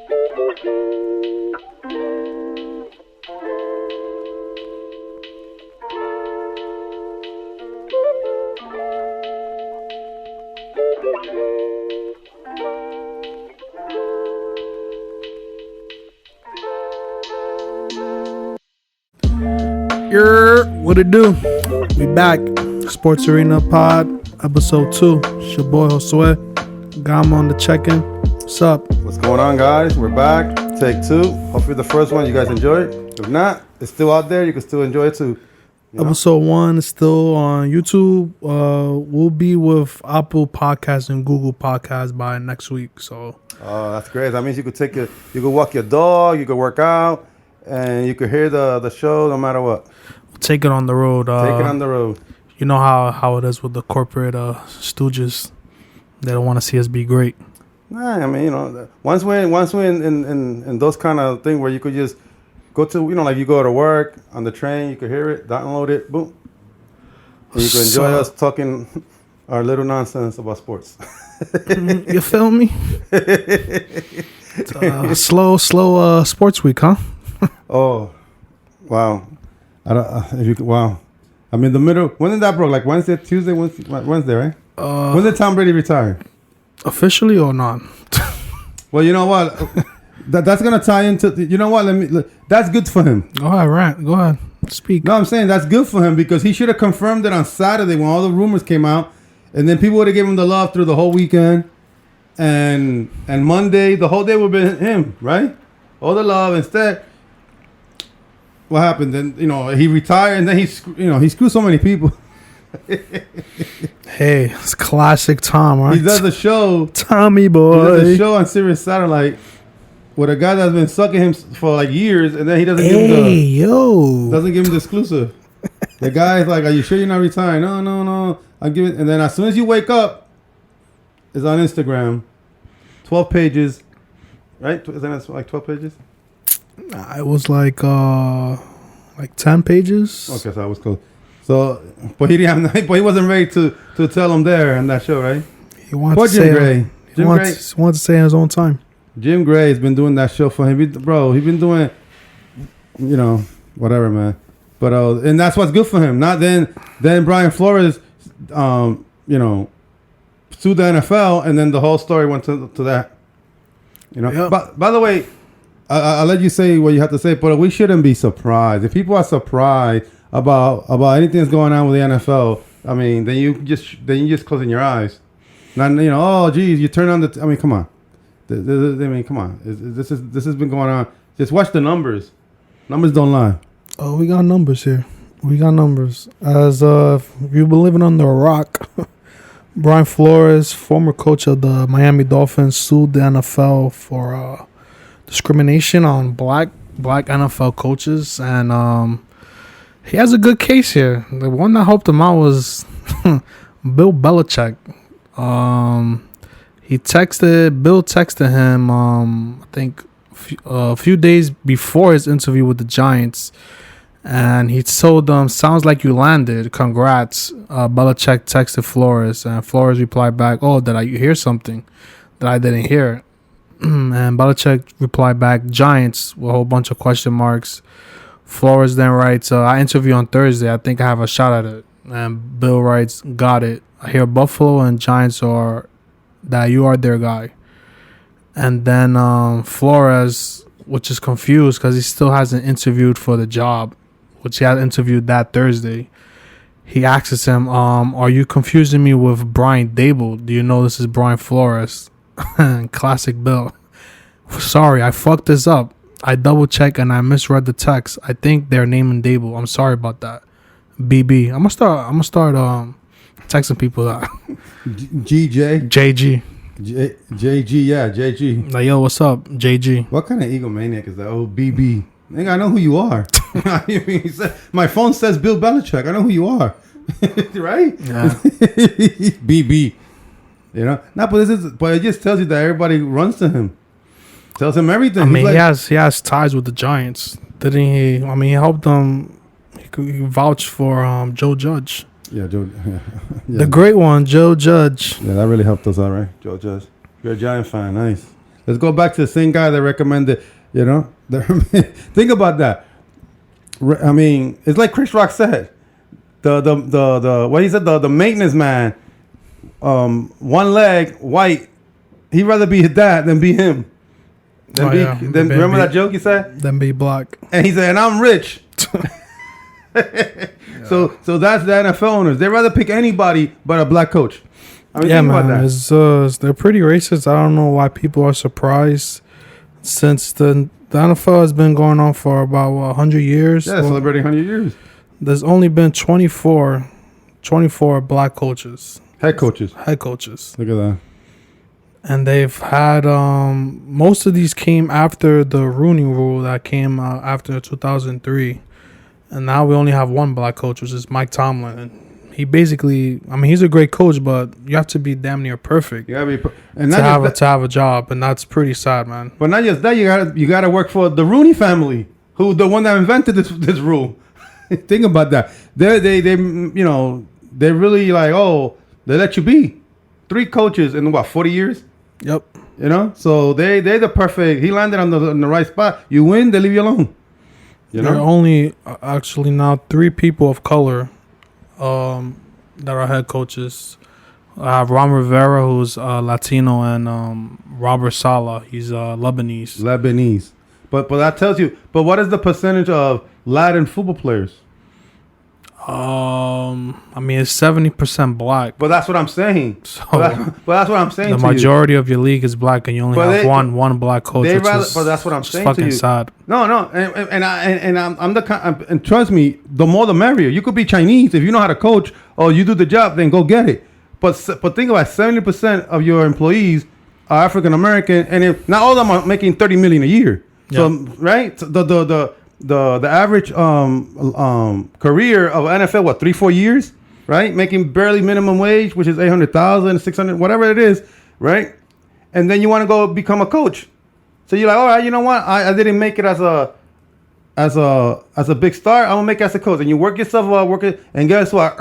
What it do? We back. Sports Arena Pod, episode 2. It's your boy Josue. Got him on the check-in. What's up? What's going on, guys? We're back. Take 2. Hopefully the first one you guys enjoyed. If not, it's still out there. You can still enjoy it too. Episode 1 is still on YouTube. We'll be with Apple Podcasts and Google Podcasts by next week. So. Oh, that's great. That means you could you could walk your dog, you could work out, and you could hear the show no matter what. Take it on the road. Take it on the road. You know how it is with the corporate stooges. They don't want to see us be great. Nah, I mean, once we're in those kind of thing where you could just go to, like you go to work on the train, you could hear it, download it, boom. And you can enjoy us talking our little nonsense about sports. You feel me? Slow sports week, huh? Oh, wow. Wow. I mean, the middle. When did that broke? Like Tuesday, Wednesday, right? When did Tom Brady retire? Officially or not? Well, you know what? That's gonna tie into. You know what? That's good for him. Go ahead, Rant. Go ahead. Speak. No, I'm saying that's good for him because he should have confirmed it on Saturday when all the rumors came out, and then people would have given him the love through the whole weekend, and Monday, the whole day would have been him, right? All the love. Instead, what happened? Then he retired, and then he screwed so many people. Hey, it's classic Tom, right? He does a show, Tommy boy. He does a show on Sirius Satellite with a guy that's been sucking him for like years, and then he doesn't give him the exclusive. The guy's like, "Are you sure you're not retiring?" No. I'm giving, and then as soon as you wake up, it's on Instagram, 12 pages, right? Isn't that like 12 pages? It was like 10 pages. Okay, so I was close. So, but he didn't have, but he wasn't ready to tell him there on that show, right? He wants to say He wants to say in his own time. Jim Gray has been doing that show for him, bro. He's been doing, whatever, man. But and that's what's good for him. Not then Brian Flores, sued the NFL, and then the whole story went to that. Yep. But by the way, I'll let you say what you have to say, but we shouldn't be surprised. If people are surprised about anything that's going on with the NFL, I mean, then you just closing your eyes. Not, oh, geez, you turn on the. I mean, come on. Come on. This has been going on. Just watch the numbers. Numbers don't lie. Oh, we got numbers here. We got numbers. As if you've been living under a rock, Brian Flores, former coach of the Miami Dolphins, sued the NFL for discrimination on black NFL coaches, and he has a good case here. The one that helped him out was Bill Belichick. Bill texted him, I think a few days before his interview with the Giants, and he told them, "Sounds like you landed. Congrats." Belichick texted Flores, and Flores replied back, "Oh, did I hear something that I didn't hear?" And Belichick replied back, "Giants," with a whole bunch of question marks. Flores then writes, "I interview on Thursday. I think I have a shot at it." And Bill writes, "Got it. I hear Buffalo and Giants that you are their guy." And then Flores, which is confused because he still hasn't interviewed for the job, which he had interviewed that Thursday. He asks him, "Are you confusing me with Brian Dable? Do you know this is Brian Flores?" Classic Bill. "Sorry, I fucked this up. I double checked and I misread the text. I think they're naming Dable. I'm sorry about that. BB." I'm gonna start texting people that. JG. JG, yeah, JG. Like, yo, what's up, JG? What kind of egomaniac is that? Oh, BB. Nigga, I know who you are. I mean, my phone says Bill Belichick. I know who you are. Right? Yeah. BB. No, but it just tells you that everybody runs to him. Tells him everything. I mean, he has ties with the Giants, didn't he? I mean, he helped them. He vouched for Joe Judge. Yeah, Joe. Yeah. The great one, Joe Judge. Yeah, that really helped us out, right? Joe Judge. You're a Giant fan, nice. Let's go back to the same guy that recommended. You know, think about that. I mean, it's like Chris Rock said. The what he said, the maintenance man, one leg white. He'd rather be his dad than be him. Remember that joke he said? Than be black. And he said, and I'm rich. So that's the NFL owners. They'd rather pick anybody but a black coach. I mean, yeah, man. They're pretty racist. I don't know why people are surprised. Since the NFL has been going on for about 100 years. Yeah, celebrating 100 years. There's only been 24 black coaches. Head coaches. Look at that. And they've had most of these came after the Rooney Rule that came after 2003, and now we only have one black coach, which is Mike Tomlin. And he basically, I mean, he's a great coach, but you have to be damn near perfect. You gotta be to have a job, and that's pretty sad, man. But not just that, you gotta work for the Rooney family, who the one that invented this rule. Think about that. They they're really like, oh, they let you be 3 coaches in what 40 years. Yep. You know, so they're the perfect. He landed on the right spot. You win, they leave you alone. You know, there are only actually now 3 people of color that are head coaches. I have Ron Rivera, who's Latino, and Robert Saleh. He's Lebanese. But that tells you. But what is the percentage of Latin football players? I mean, it's 70% black. But that's what I'm saying. So but that's what I'm saying. The majority of your league is black, and you only have one black coach. But that's what I'm saying fucking to you. Sad. No, and trust me, the more the merrier. You could be Chinese if you know how to coach, or you do the job, then go get it. But think about 70% of your employees are African American, and if not all of them are making $30 million a year. Yeah. So right, the average career of NFL 3-4 years, right? Making barely minimum wage, which is 800,000, 600, whatever it is, right? And then you want to go become a coach. So you're like, all right, you know what? I didn't make it as a big star. I'm gonna make it as a coach, and you work yourself up, and guess what?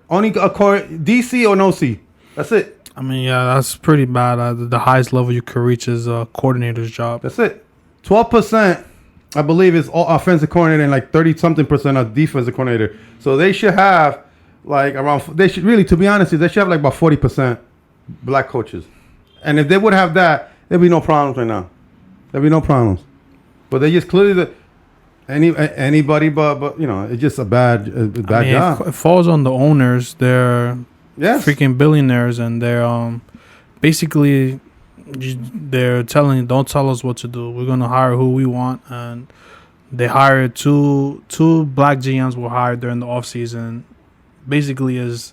Only a DC or no C. That's it. I mean, yeah, that's pretty bad. The highest level you could reach is a coordinator's job. That's it. 12%, I believe, is all offensive coordinator, and like 30-something% of defensive coordinator. So they should have like around. They should really, to be honest, they should have like about 40% black coaches. And if they would have that, there'd be no problems right now. There'd be no problems. But they just clearly anybody, but you know, it's just a bad job. It falls on the owners. They're freaking billionaires, and they're basically. They're telling, don't tell us what to do. We're gonna hire who we want, and they hired two black GMs were hired during the offseason. Basically, is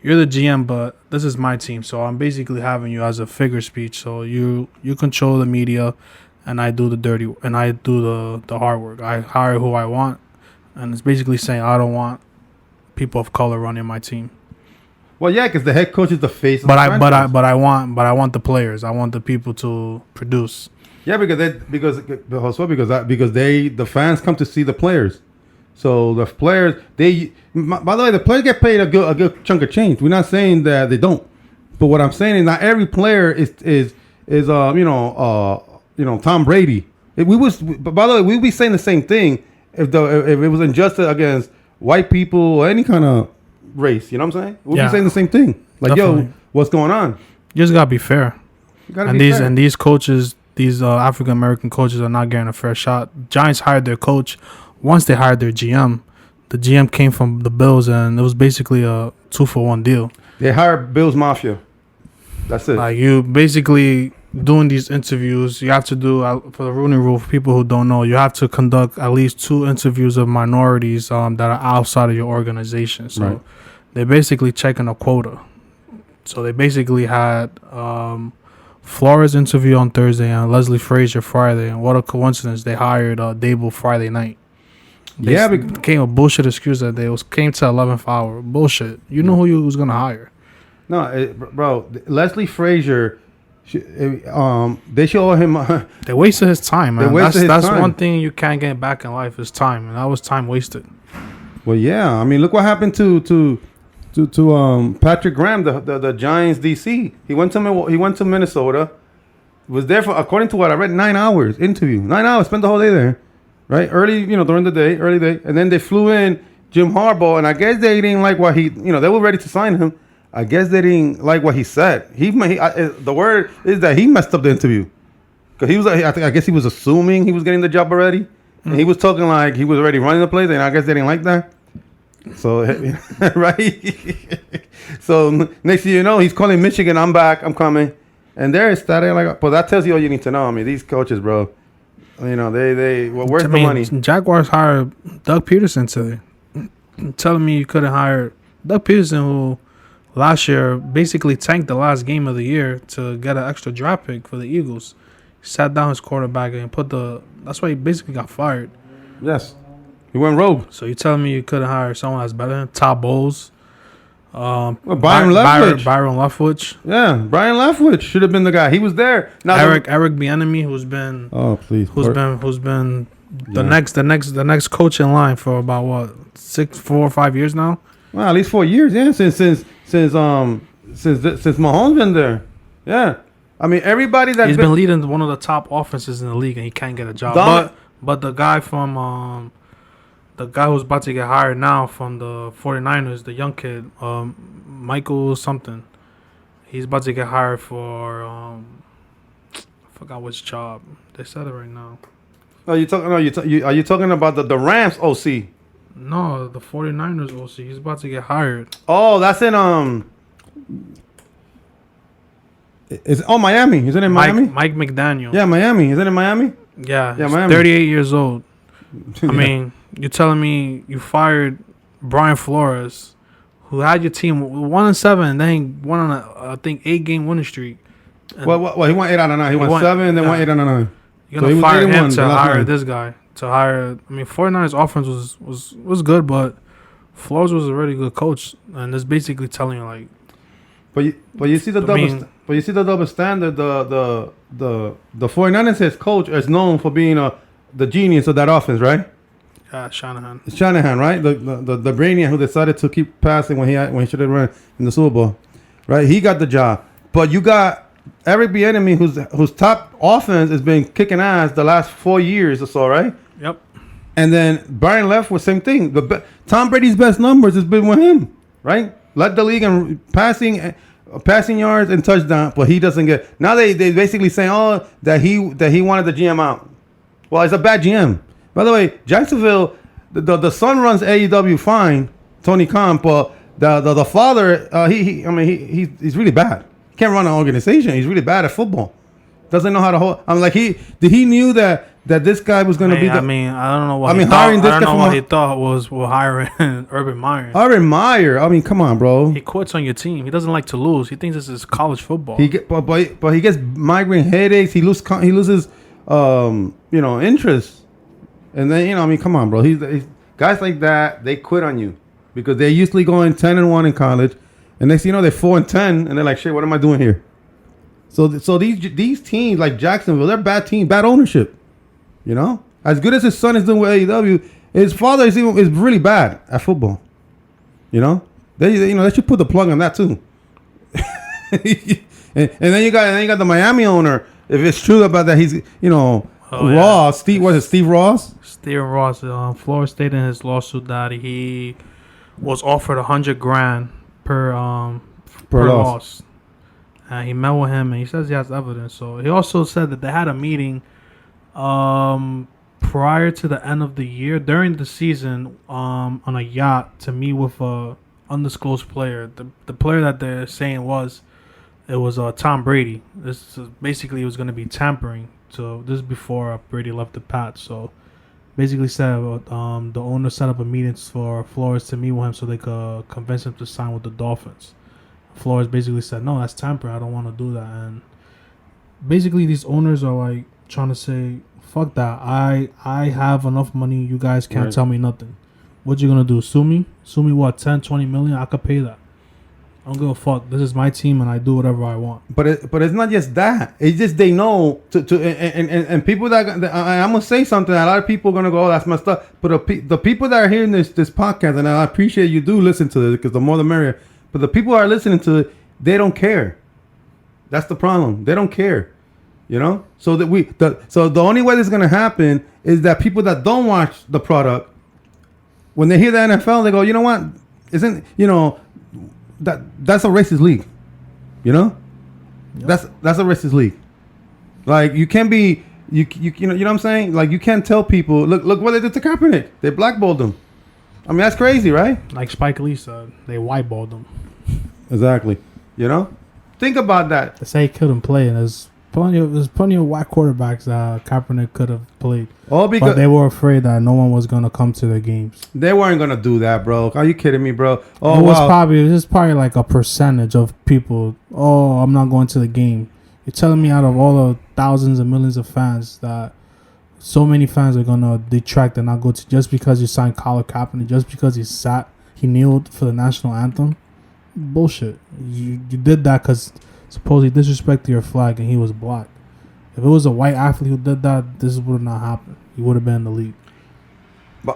you're the GM, but this is my team, so I'm basically having you as a figure speech. So you control the media, and I do the dirty, and I do the hard work. I hire who I want, and it's basically saying I don't want people of color running my team. Well, yeah, because the head coach is the face of the franchise. But I want the players. I want the people to produce. Yeah, because the fans come to see the players. So the players, by the way, the players get paid a good chunk of change. We're not saying that they don't, but what I'm saying is not every player is Tom Brady. By the way, we'd be saying the same thing if it was injustice against white people or any kind of race, you know what I'm saying? We'll be saying the same thing. Like, definitely. Yo, what's going on? You just gotta be fair. These coaches, these African American coaches, are not getting a fair shot. Giants hired their coach. Once they hired their GM, the GM came from the Bills, and it was basically a 2-for-1 deal. They hired Bills Mafia. That's it. Like, you basically doing these interviews, you have to do, for the Rooney Rule, for people who don't know, you have to conduct at least 2 interviews of minorities that are outside of your organization. So right. They're basically checking a quota. So they basically had Flores interview on Thursday and Leslie Frazier Friday. And what a coincidence, they hired Dable Friday night. They came a bullshit excuse that they came to 11th hour. Bullshit. You know who you was going to hire. No, bro, Leslie Frazier... they should owe him. They wasted his time, man. That's time. One thing you can't get back in life is time, and that was time wasted. Well, yeah. I mean, look what happened to Patrick Graham, the Giants DC. He went to Minnesota, Was there for, according to what I read, 9 hours interview. 9 hours, spent the whole day there, right? Early, during the day, early day, and then they flew in Jim Harbaugh, and I guess they didn't like what he, they were ready to sign him. I guess they didn't like what he said. The word is that he messed up the interview, because he was, I guess he was assuming he was getting the job already, and he was talking like he was already running the place, and I guess they didn't like that. So, right? So next thing you know, he's calling Michigan. I'm back. I'm coming. And there it's that. But that tells you all you need to know. I mean, these coaches, bro. Where's the money? Jaguars hired Doug Peterson today. Telling me you couldn't hire Doug Peterson, who last year basically tanked the last game of the year to get an extra draft pick for the Eagles. He sat down his quarterback and that's why he basically got fired. Yes. He went rogue. So you telling me you couldn't hire someone that's better than Todd Bowles? Byron Leftwich. Byron Leftwich. Yeah, Brian Leftwich should have been the guy. He was there. Now Eric Bieniemy, who's been the next coach in line for about what 4 or 5 years now. Well, at least 4 years. Yeah, since Mahomes been there. Yeah, I mean everybody that he's been leading one of the top offenses in the league, and he can't get a job. But the guy from the guy who's about to get hired now from the 49ers, the young kid, Michael something. He's about to get hired for I forgot which job. They said it right now. Are you talking about the Rams OC? No, the 49ers OC. He's about to get hired. Oh, that's in Miami. Is it in Miami? Mike McDaniel. Yeah, Miami. Is it in Miami? Yeah, Miami. 38 years old. I mean, you're telling me you fired Brian Flores, who had your team 1-7, and then he went on a 8-game winning streak. Well, he went 8 out of 9. He went 7, and then went 8 out of 9. You're gonna fire him to hire this guy. 49ers offense was good, but Flores was a really good coach, and it's basically telling you like. But you see the double standard. The 49ers coach is known for being the genius of that offense, right? Yeah, Shanahan. It's Shanahan, right? The brainiac who decided to keep passing when he should have run in the Super Bowl, right? He got the job, but you got Eric Bieniemy, whose top offense has been kicking ass the last 4 years or so, right? Yep. And then Brian Leftwich, same thing. Tom Brady's best numbers has been with him, right? Led the league in passing yards and touchdown, but he doesn't get. Now they basically saying that he wanted the GM out. Well, it's a bad GM. By the way, Jacksonville, the son runs AEW fine, Tony Khan, but the father, he's really bad. He can't run an organization. He's really bad at football. Doesn't know how to hold. He knew that this guy was going to be. I don't know what. I don't know what he thought was hiring Urban Meyer. Urban Meyer. I mean, come on, bro. He quits on your team. He doesn't like to lose. He thinks this is college football. But he gets migraine headaches. He loses interest. And then come on, bro. He's guys like that. They quit on you because they're usually going 10-1 in college, and next thing you know they're 4-10, and they're like, shit, what am I doing here? So these teams like Jacksonville, they're bad team, bad ownership. As good as his son is doing with AEW, his father is really bad at football. They should put the plug on that too. and then you got the Miami owner. If it's true about that, he's Ross. Steve Ross? Steven Ross. Flores stated in his lawsuit that he was offered $100,000 per loss. He met with him, and he says he has evidence. So he also said that they had a meeting prior to the end of the year, during the season, on a yacht to meet with a undisclosed player. The player that they're saying was Tom Brady. This is basically it was going to be tampering. So this is before Brady left the Pats. So basically said the owner set up a meeting for Flores to meet with him so they could convince him to sign with the Dolphins. Flores basically said, no, that's tampering. I don't want to do that. And basically these owners are like trying to say, fuck that. I have enough money. You guys can't tell me nothing. What you going to do? Sue me? Sue me what? 10, 20 million? I could pay that. I don't give a fuck. This is my team, and I do whatever I want. But it's not just that. It's just they know and people that I'm gonna say something. A lot of people are gonna go, "Oh, that's messed up." But the people that are hearing this podcast, and I appreciate you do listen to it because the more the merrier. But the people who are listening to it, they don't care. That's the problem. They don't care. You know, so the only way this is gonna happen is that people that don't watch the product, when they hear the NFL, they go, you know what? Isn't that's a racist league? You know, yep. That's a racist league. Like you can't be you know what I'm saying? Like you can't tell people look what they did to Kaepernick. They blackballed him. I mean that's crazy, right? Like Spike Lee said, they whiteballed him. Exactly. You know, think about that. They say he couldn't play, and there's plenty of whack quarterbacks that Kaepernick could have played. All because but they were afraid that no one was gonna come to their games. They weren't gonna do that, bro. Are you kidding me, bro? Oh, it was probably like a percentage of people. Oh, I'm not going to the game. You're telling me out of all the thousands and millions of fans that so many fans are gonna detract and not go to just because you signed Colin Kaepernick, just because he kneeled for the national anthem? Bullshit. You did that because supposedly disrespected your flag and he was black. If it was a white athlete who did that, this would not happen. He would have been in the league.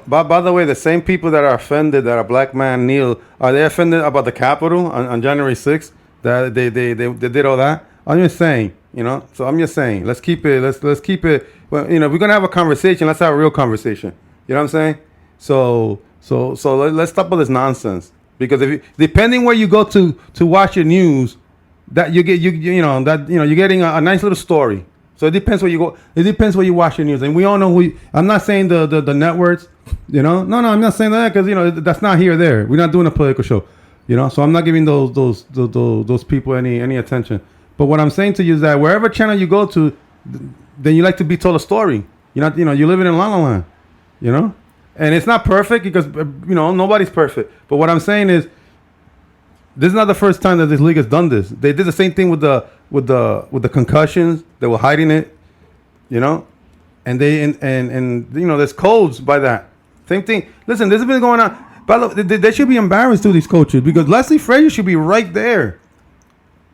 By the way, the same people that are offended that a black man kneel, are they offended about the Capitol on January 6th? That they did all that? I'm just saying, you know. So I'm just saying, let's keep it. Let's keep it. Well, you know, if we're gonna have a conversation, let's have a real conversation. You know what I'm saying? So let's stop all this nonsense. Because depending where you go to watch your news, that you get you're getting a nice little story. So it depends where you go. It depends where you watch your news, and we all know who. I'm not saying the networks. You know, no, I'm not saying that because you know that's not here or there. We're not doing a political show. You know, so I'm not giving those people any attention. But what I'm saying to you is that wherever channel you go to, then you like to be told a story. You're living in La La Land. You know, and it's not perfect because you know nobody's perfect. But what I'm saying is, this is not the first time that this league has done this. They did the same thing with the concussions. They were hiding it, you know, and you know there's codes by that. Same thing. Listen, this has been going on. But they should be embarrassed to these coaches because Leslie Frazier should be right there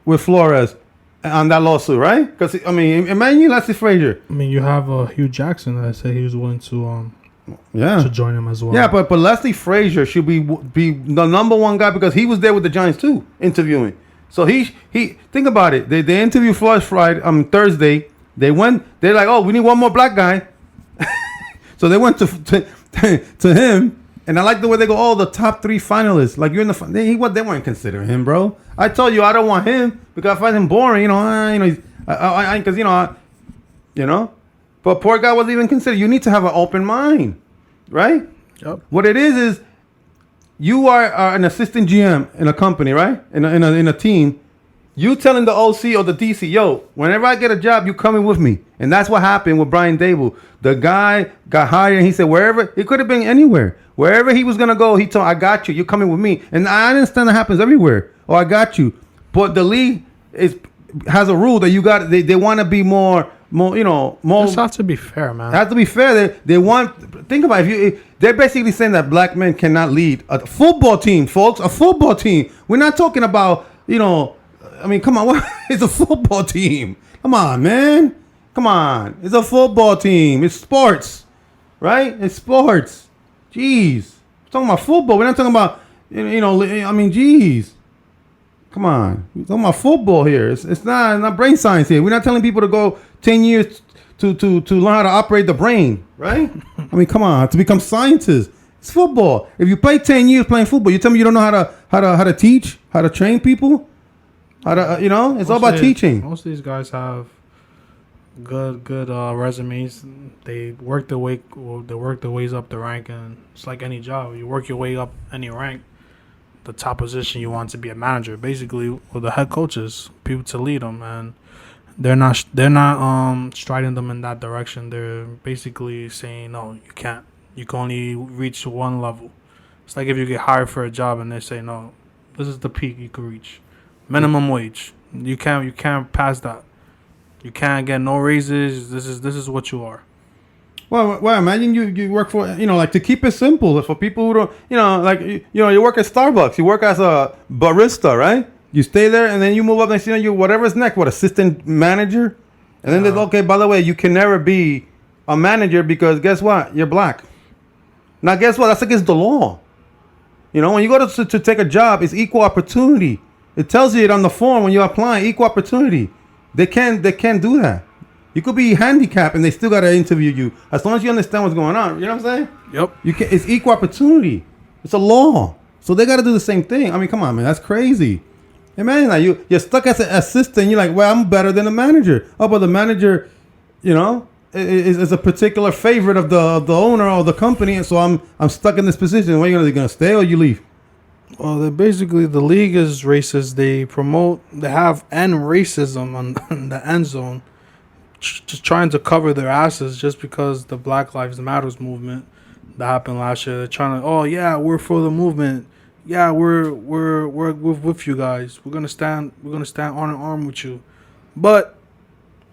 with Flores on that lawsuit, right? Because I mean, imagine Leslie Frazier. I mean, you have Hugh Jackson that said he was willing to to join him as well. Yeah, but Leslie Frazier should be the number one guy because he was there with the Giants too, interviewing. So he think about it. They interviewed Flores Thursday. They're like, oh, we need one more black guy. So they went to him, and I like the way they go. Oh, the top 3 finalists. Like you're in the they weren't considering him, bro. I told you I don't want him because I find him boring. You know, because you know. But poor guy wasn't even considered. You need to have an open mind, right? Yep. What it is you are an assistant GM in a company, right? In a team. You telling the OC or the DC, yo, whenever I get a job, you coming with me. And that's what happened with Brian Dable. The guy got hired and he said wherever, it could have been anywhere. Wherever he was going to go, he told, I got you. You're coming with me. And I understand that happens everywhere. Oh, I got you. But the league has a rule that you got, they want to be more, you know, more. This has to be fair, man. It has to be fair. They want, think about it. They're basically saying that black men cannot lead a football team, folks. A football team. We're not talking about, you know, I mean, come on. It's a football team. Come on, man. Come on. It's a football team. It's sports, right? It's sports. Jeez. We're talking about football. We're not talking about, you know, I mean, jeez. Come on. We're talking about football here. It's not brain science here. We're not telling people to go 10 years to learn how to operate the brain, right? I mean, come on. To become scientists. It's football. If you play 10 years playing football, you tell me you don't know how to teach, how to train people? You know, it's all about teaching. Most of these guys have good resumes. They work their ways up the rank, and it's like any job. You work your way up any rank. The top position you want to be a manager, basically, with the head coaches, people to lead them, and they're not striding them in that direction. They're basically saying, no, you can't. You can only reach one level. It's like if you get hired for a job and they say, no, this is the peak you could reach. Minimum wage. You can't pass that. You can't get no raises. This is what you are. Well, imagine you work for, you know, like to keep it simple for people who don't, you know, like you work at Starbucks. You work as a barista, right? You stay there and then you move up and you whatever's next. What, assistant manager? And then there's, okay, by the way, you can never be a manager because guess what? You're black. Now guess what? That's against the law. You know, when you go to take a job, it's equal opportunity. It tells you it on the form when you apply, equal opportunity. They can't do that. You could be handicapped and they still gotta interview you as long as you understand what's going on. You know what I'm saying? Yep. You can. It's equal opportunity. It's a law. So they gotta do the same thing. I mean, come on, man. That's crazy. Imagine that you're stuck as an assistant. You're like, well, I'm better than the manager. Oh, but the manager, is a particular favorite of the owner or the company, and so I'm stuck in this position. What are you gonna do? You gonna stay or you leave? Well, basically the league is racist. They have end racism on the end zone, just trying to cover their asses just because the Black Lives Matters movement that happened last year. They're trying to, oh yeah, we're for the movement. Yeah, we're with you guys. We're gonna stand arm in arm with you, but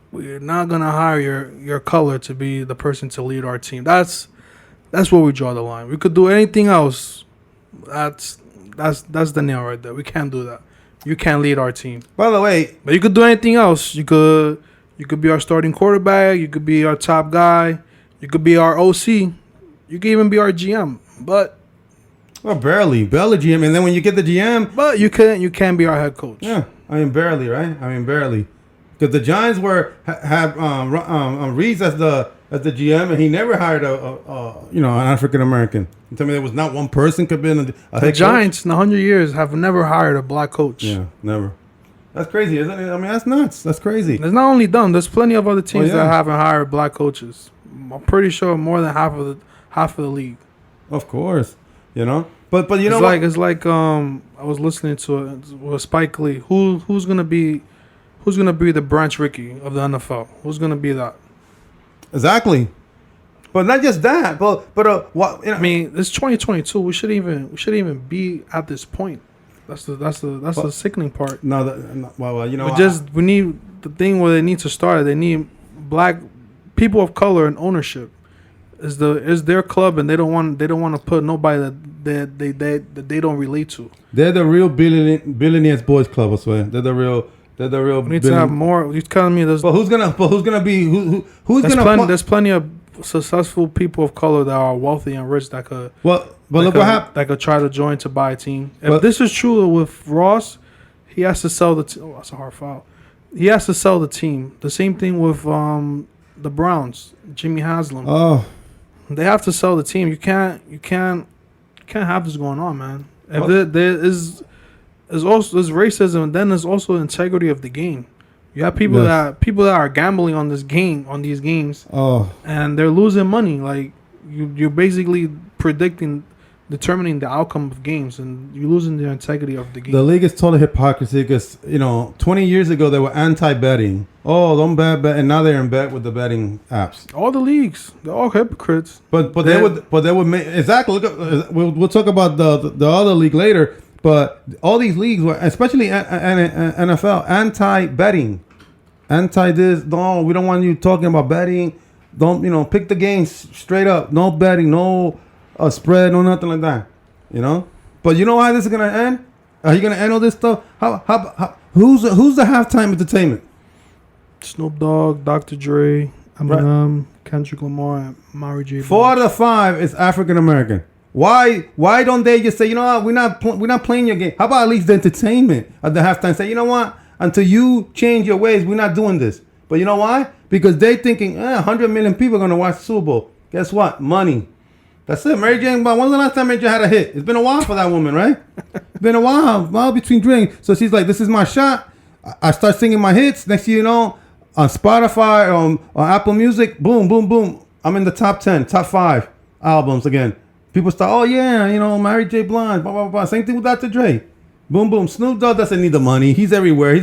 we're not gonna hire your color to be the person to lead our team. That's where we draw the line. We could do anything else. That's the nail right there. We can't do that. You can't lead our team. By the way, but you could do anything else. You could be our starting quarterback. You could be our top guy. You could be our OC. You could even be our GM. But barely GM. And then when you get the GM, but you can't be our head coach. Yeah, I mean barely, right? I mean barely, because the Giants have Reeves as the GM, and he never hired an African American. You tell me there was not one person could be a head coach? The Giants in 100 years have never hired a black coach. Yeah, never. That's crazy, isn't it? I mean, that's nuts. That's crazy. It's not only them. There's plenty of other teams that haven't hired black coaches. I'm pretty sure more than half of the league. Of course, But it's like I was listening to it with Spike Lee. Who's gonna be the Branch Rickey of the NFL? Who's gonna be that? Exactly. But not just that. But what? I mean, it's 2022. We shouldn't even be at this point. That's the sickening part. We need the thing where they need to start. They need black people of color in ownership. Is their club, and they don't want to put nobody that they don't relate to. They're the real billionaires boys club, I swear. They're the real. We need to have more. You're telling me there's. But who's gonna be who's gonna? There's plenty of successful people of color that are wealthy and rich that could. Look what happened. That could try to join to buy a team. If this is true with Ross, he has to sell the. Oh, that's a hard foul. He has to sell the team. The same thing with the Browns, Jimmy Haslam. Oh. They have to sell the team. You can't have this going on, man. If there is also there's racism, and then there's also integrity of the game. You have people that are gambling on these games. Oh. And they're losing money. Like you're basically determining the outcome of games, and you're losing the integrity of the game. The league is total hypocrisy because 20 years ago they were anti-betting. Oh, don't bet, and now they're in bet with the betting apps. All the leagues, they're all hypocrites. But they would make exactly. Look at, we'll talk about the other league later. But all these leagues were, especially NFL, anti-betting, anti this. No, we don't want you talking about betting. Don't pick the games straight up. No betting, no spread, no nothing like that. But you know how this is gonna end? Are you gonna end all this stuff? How who's the halftime entertainment? Snoop Dogg, Dr. Dre, Eminem, Kendrick Lamar, and Mary J. Blige. 4 out of 5 is African American. Why don't they just say, you know what, we're not playing your game? How about at least the entertainment at the halftime? Say, you know what, until you change your ways, we're not doing this. But you know why? Because they thinking 100 million people are gonna watch the Super Bowl. Guess what? Money. That's it. Mary Jane. But when's the last time Mary Jane had a hit? It's been a while for that woman, right? It's been a while between drinks. So she's like, this is my shot. I start singing my hits. Next thing you know, on Spotify, on Apple Music, boom, boom, boom. I'm in the top 10, top 5 albums again. People start, oh yeah, Mary J. Blige, blah, blah, blah. Same thing with Dr. Dre. Boom, boom. Snoop Dogg doesn't need the money. He's everywhere.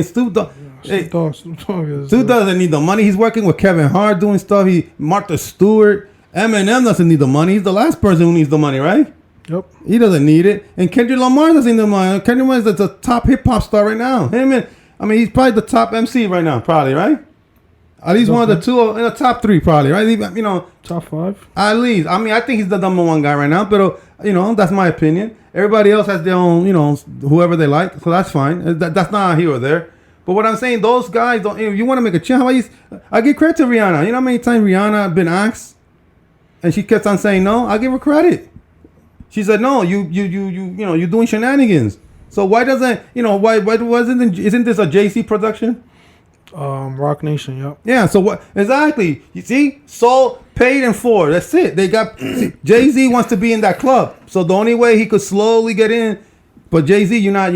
Snoop Dogg. Snoop doesn't need the money. He's working with Kevin Hart doing stuff. Martha Stewart. Eminem doesn't need the money. He's the last person who needs the money, right? Yep. He doesn't need it. And Kendrick Lamar doesn't need the money. Kendrick Lamar is the top hip hop star right now. He's probably the top MC right now, probably, right? At least one of the two in the top 3, probably, right? Top 5. At least. I think he's the number 1 guy right now, but that's my opinion. Everybody else has their own, whoever they like, so that's fine. That's not here or there. But what I'm saying, those guys don't. If you want to make a change, I give credit to Rihanna. You know how many times Rihanna been asked, and she kept on saying no. I give her credit. She said no. You're doing shenanigans. So why doesn't why isn't this a JC production? Rock Nation. Yep. Yeah. So what exactly? You see, sold, paid, and for. That's it. They got Jay-Z wants to be in that club. So the only way he could slowly get in, but Jay-Z, you're not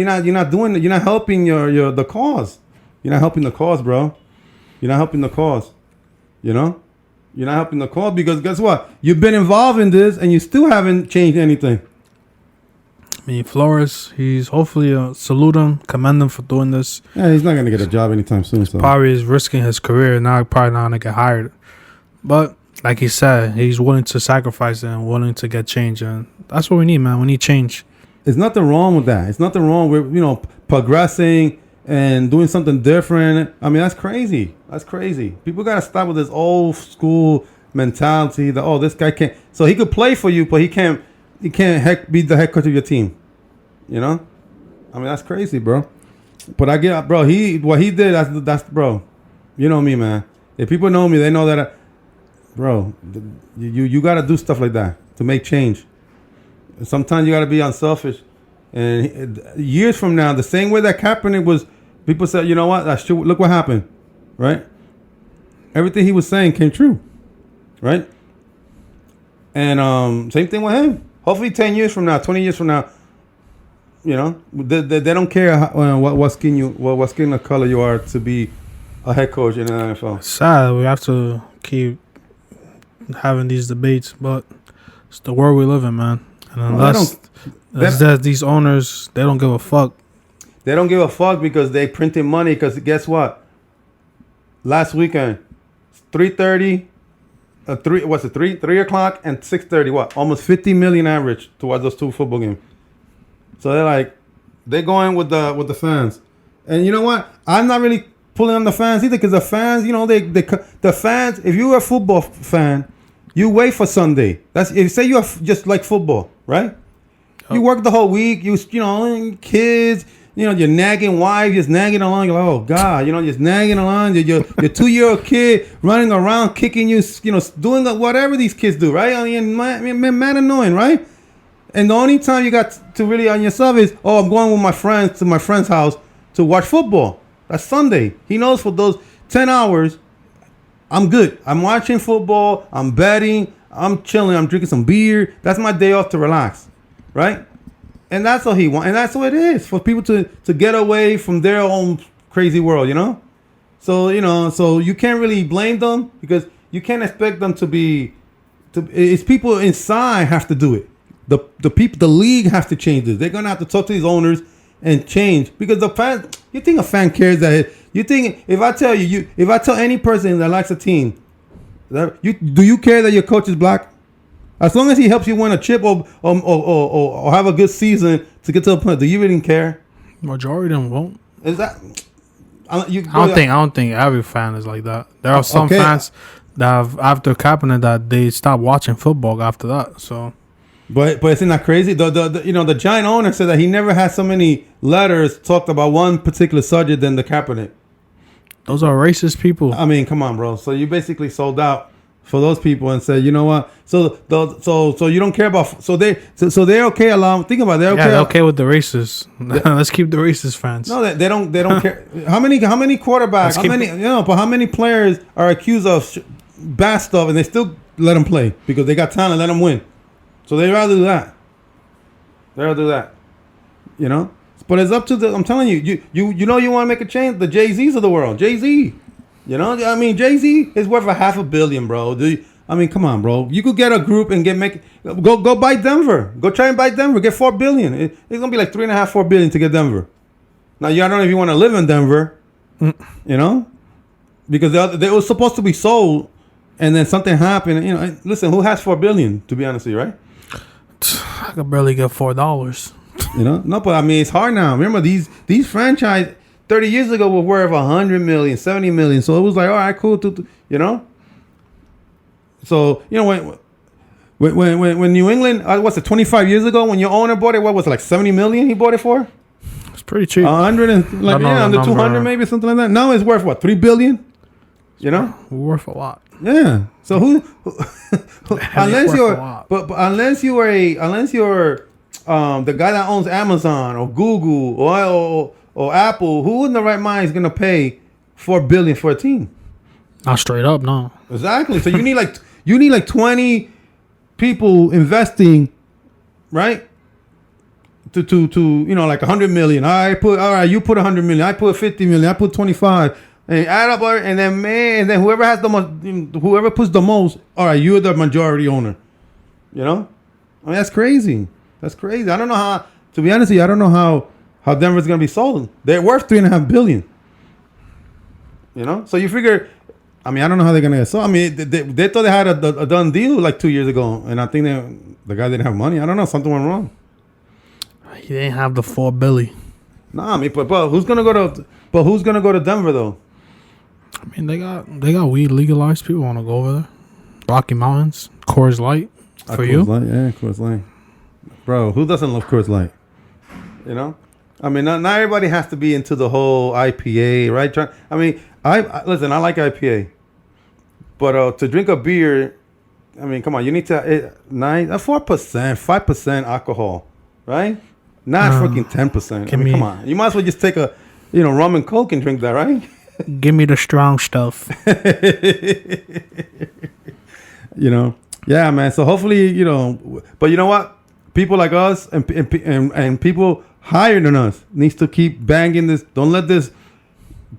doing it. You're not helping the cause. You're not helping the cause, bro. You're not helping the cause. You know, you're not helping the cause because guess what? You've been involved in this and you still haven't changed anything. I mean, Flores, he's hopefully salute him, commend him for doing this. Yeah, he's not gonna get a job anytime soon. So probably is risking his career now. Probably not gonna get hired. But like he said, he's willing to sacrifice and willing to get change, and that's what we need, man. We need change. There's nothing wrong with that. It's nothing wrong with progressing and doing something different. I mean, that's crazy. That's crazy. People gotta stop with this old school mentality that this guy can't. So he could play for you, but he can't. He can't be the head coach of your team. You know, I mean that's crazy, bro. But I get, bro. What he did. That's bro. You know me, man. If people know me, they know that, bro. You gotta do stuff like that to make change. Sometimes you gotta be unselfish. And years from now, the same way that Kaepernick was, people said, you know what? Look what happened, right? Everything he was saying came true, right? And same thing with him. Hopefully 10 years from now, 20 years from now, they don't care what skin of color you are to be a head coach in the NFL. Sad we have to keep having these debates, but it's the world we live in, man. And unless these owners, they don't give a fuck. They don't give a fuck because they printing money. Because guess what? Last weekend, 3:30. 3 o'clock and 6:30. What? Almost 50 million average towards those two football games. So they're going with the fans. And you know what? I'm not really pulling on the fans either because the fans, the fans. If you're a football fan, you wait for Sunday. That's if say you just like football, right? Oh. You work the whole week. Kids. Your nagging wife just nagging along. You're like, oh God, just nagging along. Your 2-year-old kid running around, kicking you, doing whatever these kids do, right? I mean, mad annoying, right? And the only time you got to really on yourself is, I'm going with my friends to my friend's house to watch football. That's Sunday. He knows for those 10 hours, I'm good. I'm watching football. I'm betting. I'm chilling. I'm drinking some beer. That's my day off to relax, right? And that's what he wants. And that's what it is for people to get away from their own crazy world, So, so you can't really blame them because you can't expect them it's people inside have to do it. The people, the league has to change this. They're going to have to talk to these owners and change because the fan, you think a fan cares that you think if I tell any person that likes a team, do you care that your coach is black? As long as he helps you win a chip or have a good season to get to a point, do you really care? Majority of them won't. Is that? I don't think every fan is like that. There are some fans that have after Kaepernick that they stop watching football after that. So, but isn't that crazy? The Giant owner said that he never had so many letters talked about one particular subject than the Kaepernick. Those are racist people. I mean, come on, bro. So you basically sold out for those people and said, you know what? So you don't care about. So they're okay. Think about it. They're okay with the racists. Let's keep the racist fans. No, they don't care. How many quarterbacks? How many players are accused of bad stuff and they still let them play because they got talent, let them win. So they rather do that. But it's up to I'm telling you, you want to make a change. The Jay-Z's of the world, Jay-Z. Jay-Z is worth $500 million, bro. Come on, bro. You could get a group and go buy Denver. Go try and buy Denver. Get $4 billion. It's gonna be like $3.5-4 billion to get Denver. Now, I don't know if you want to live in Denver, because they was supposed to be sold, and then something happened. Listen, who has $4 billion? To be honest with you, right? I could barely get $4. No, but it's hard now. Remember these franchise 30 years ago were worth $100 million, $70 million. So it was like, all right, cool, So when New England, what's it, 25 years ago when your owner bought it, what was it, like $70 million? He bought it for? It's pretty cheap. 100 and under 200 maybe, something like that. Now it's worth what, $3 billion? Worth a lot. Yeah. So who unless you're the guy that owns Amazon or Google or Apple, who in the right mind is gonna pay $4 billion for a team. Not straight up, no. Exactly. So you need like 20 people investing, right? To like 100 million. All right, you put 100 million. I put 50 million. I put 25. And add up, and then whoever has the most, whoever puts the most, all right, you're the majority owner. You know, I mean that's crazy. That's crazy. I don't know how. To be honest with you, I don't know how Denver's gonna be sold. They're worth $3.5 billion. You know, so you figure. I mean, I don't know how they're gonna get sold. I mean, they thought they had a done deal like 2 years ago, and I think the guy didn't have money. I don't know, something went wrong. He didn't have the $4 billion. Nah, I mean, but who's gonna go to Denver though? I mean, they got weed legalized. People want to go over there. Rocky Mountains, Coors Light for you. Coors Light, yeah, Coors Light. Bro, who doesn't love Coors Light? You know, I mean, not everybody has to be into the whole IPA, right? I mean, I listen. I like IPA, but to drink a beer, I mean, come on, you need to 4%, 5% alcohol, right? Not fucking 10%. I mean, come on, you might as well just take a rum and coke and drink that, right? Give me the strong stuff. Yeah, man. So hopefully, but you know what? People like us and people higher than us needs to keep banging this. Don't let this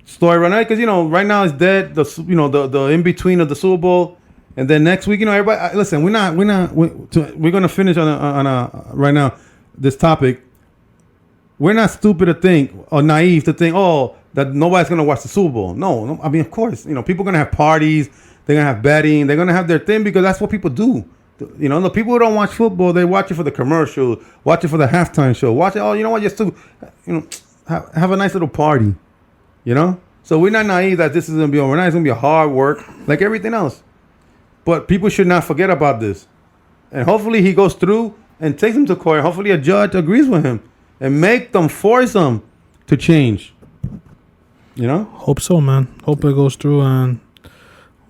story run out because right now it's dead. The in between of the Super Bowl, and then next week, everybody. Listen, we're gonna finish on a right now this topic. We're not stupid to think or naive to think, that nobody's going to watch the Super Bowl. No, I mean, of course, people are going to have parties. They're going to have betting. They're going to have their thing because that's what people do. The people who don't watch football, they watch it for the commercial, watch it for the halftime show, watch it, just to, have a nice little party, So we're not naive that this is going to be overnight. It's going to be a hard work like everything else. But people should not forget about this. And hopefully he goes through and takes him to court. Hopefully a judge agrees with him and force them to change. Hope so, man. Hope it goes through, and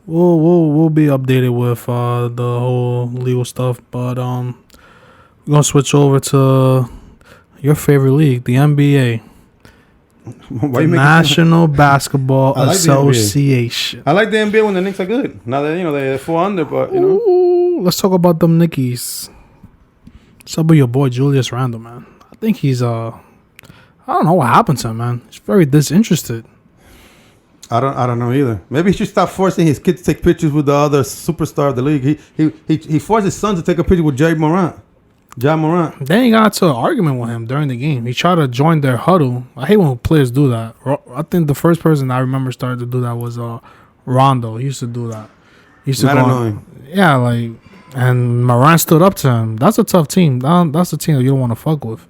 we'll be updated with the whole legal stuff. But we're gonna switch over to your favorite league, the NBA, the National Basketball Association. I like the NBA when the Knicks are good. Now that they're 4 under, but Ooh, let's talk about them Knickies. What's up with your boy Julius Randle, man? I think he's I don't know what happened to him, man. He's very disinterested. I don't know either. Maybe he should stop forcing his kids to take pictures with the other superstar of the league. He forced his son to take a picture with Ja Morant. Then he got into an argument with him during the game. He tried to join their huddle. I hate when players do that. I think the first person I remember started to do that was Rondo. He used to do that. He used to go on, yeah, and Morant stood up to him. That's a tough team. That's a team that you don't want to fuck with.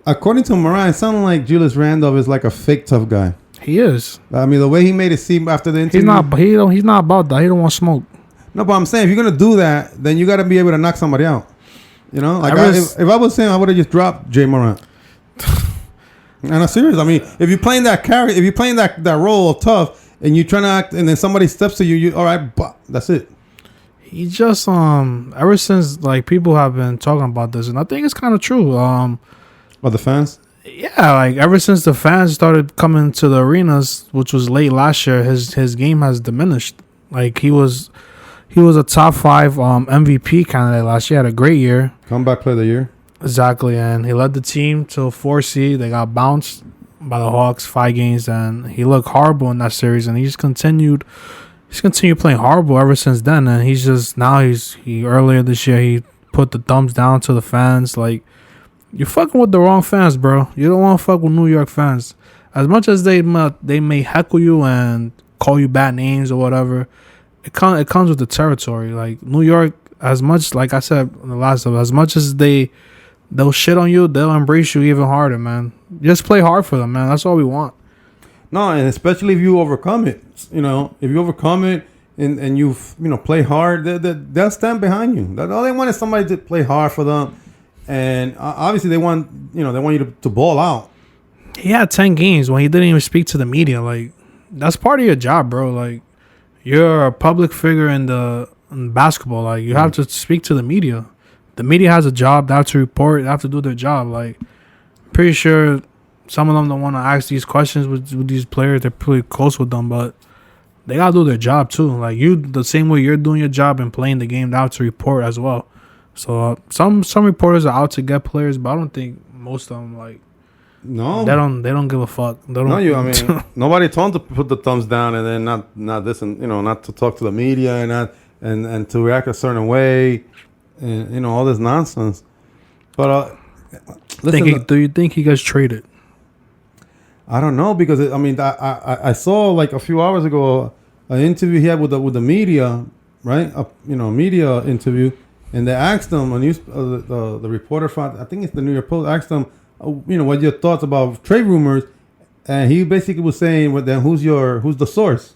According to Morant, it sounded like Julius Randle is like a fake tough guy. He is. I mean, the way he made it seem after the interview. He's not about that. He don't want smoke. No, but I'm saying if you're gonna do that, then you got to be able to knock somebody out. If I was saying, I would have just dropped Ja Morant. And I'm serious. I mean, if you're playing that character, if you're playing that role of tough, and you're trying to act, and then somebody steps to you, all right, that's it. He just ever since people have been talking about this, and I think it's kind of true. About the fans. Yeah, ever since the fans started coming to the arenas, which was late last year, his game has diminished. He was a top 5 MVP candidate last year. Had a great year. Comeback player of the year. Exactly, and he led the team to 4 seed. They got bounced by the Hawks 5 games, and he looked horrible in that series. And he's continued playing horrible ever since then. And he's just earlier this year he put the thumbs down to the fans. You're fucking with the wrong fans, bro. You don't want to fuck with New York fans. As much as they may heckle you and call you bad names or whatever, it comes with the territory. New York, as much, like I said in the last episode, as much as they'll shit on you, they'll embrace you even harder, man. Just play hard for them, man. That's all we want. No, and especially if you overcome it. If you overcome it and you play hard, they'll stand behind you. All they want is somebody to play hard for them. And obviously they want you to ball out. He had 10 games when he didn't even speak to the media. That's part of your job, bro. You're a public figure in basketball. You have to speak to the media. The media has a job. They have to report. They have to do their job. Pretty sure some of them don't want to ask these questions with these players. They're pretty close with them, but they gotta do their job too. Like you, the same way you're doing your job and playing the game, out to report as well. So some reporters are out to get players, but I don't think most of them No, they don't give a fuck. They don't, I mean, nobody told them to put the thumbs down and then not listen. Not to talk to the media and to react a certain way, and all this nonsense. But listen, do you think he gets traded? I don't know because I saw like a few hours ago an interview he had with the media, right? Media interview, and they asked him the reporter from, I think it's the New York Post, asked him, what your thoughts about trade rumors, and he basically was saying, well, then who's the source,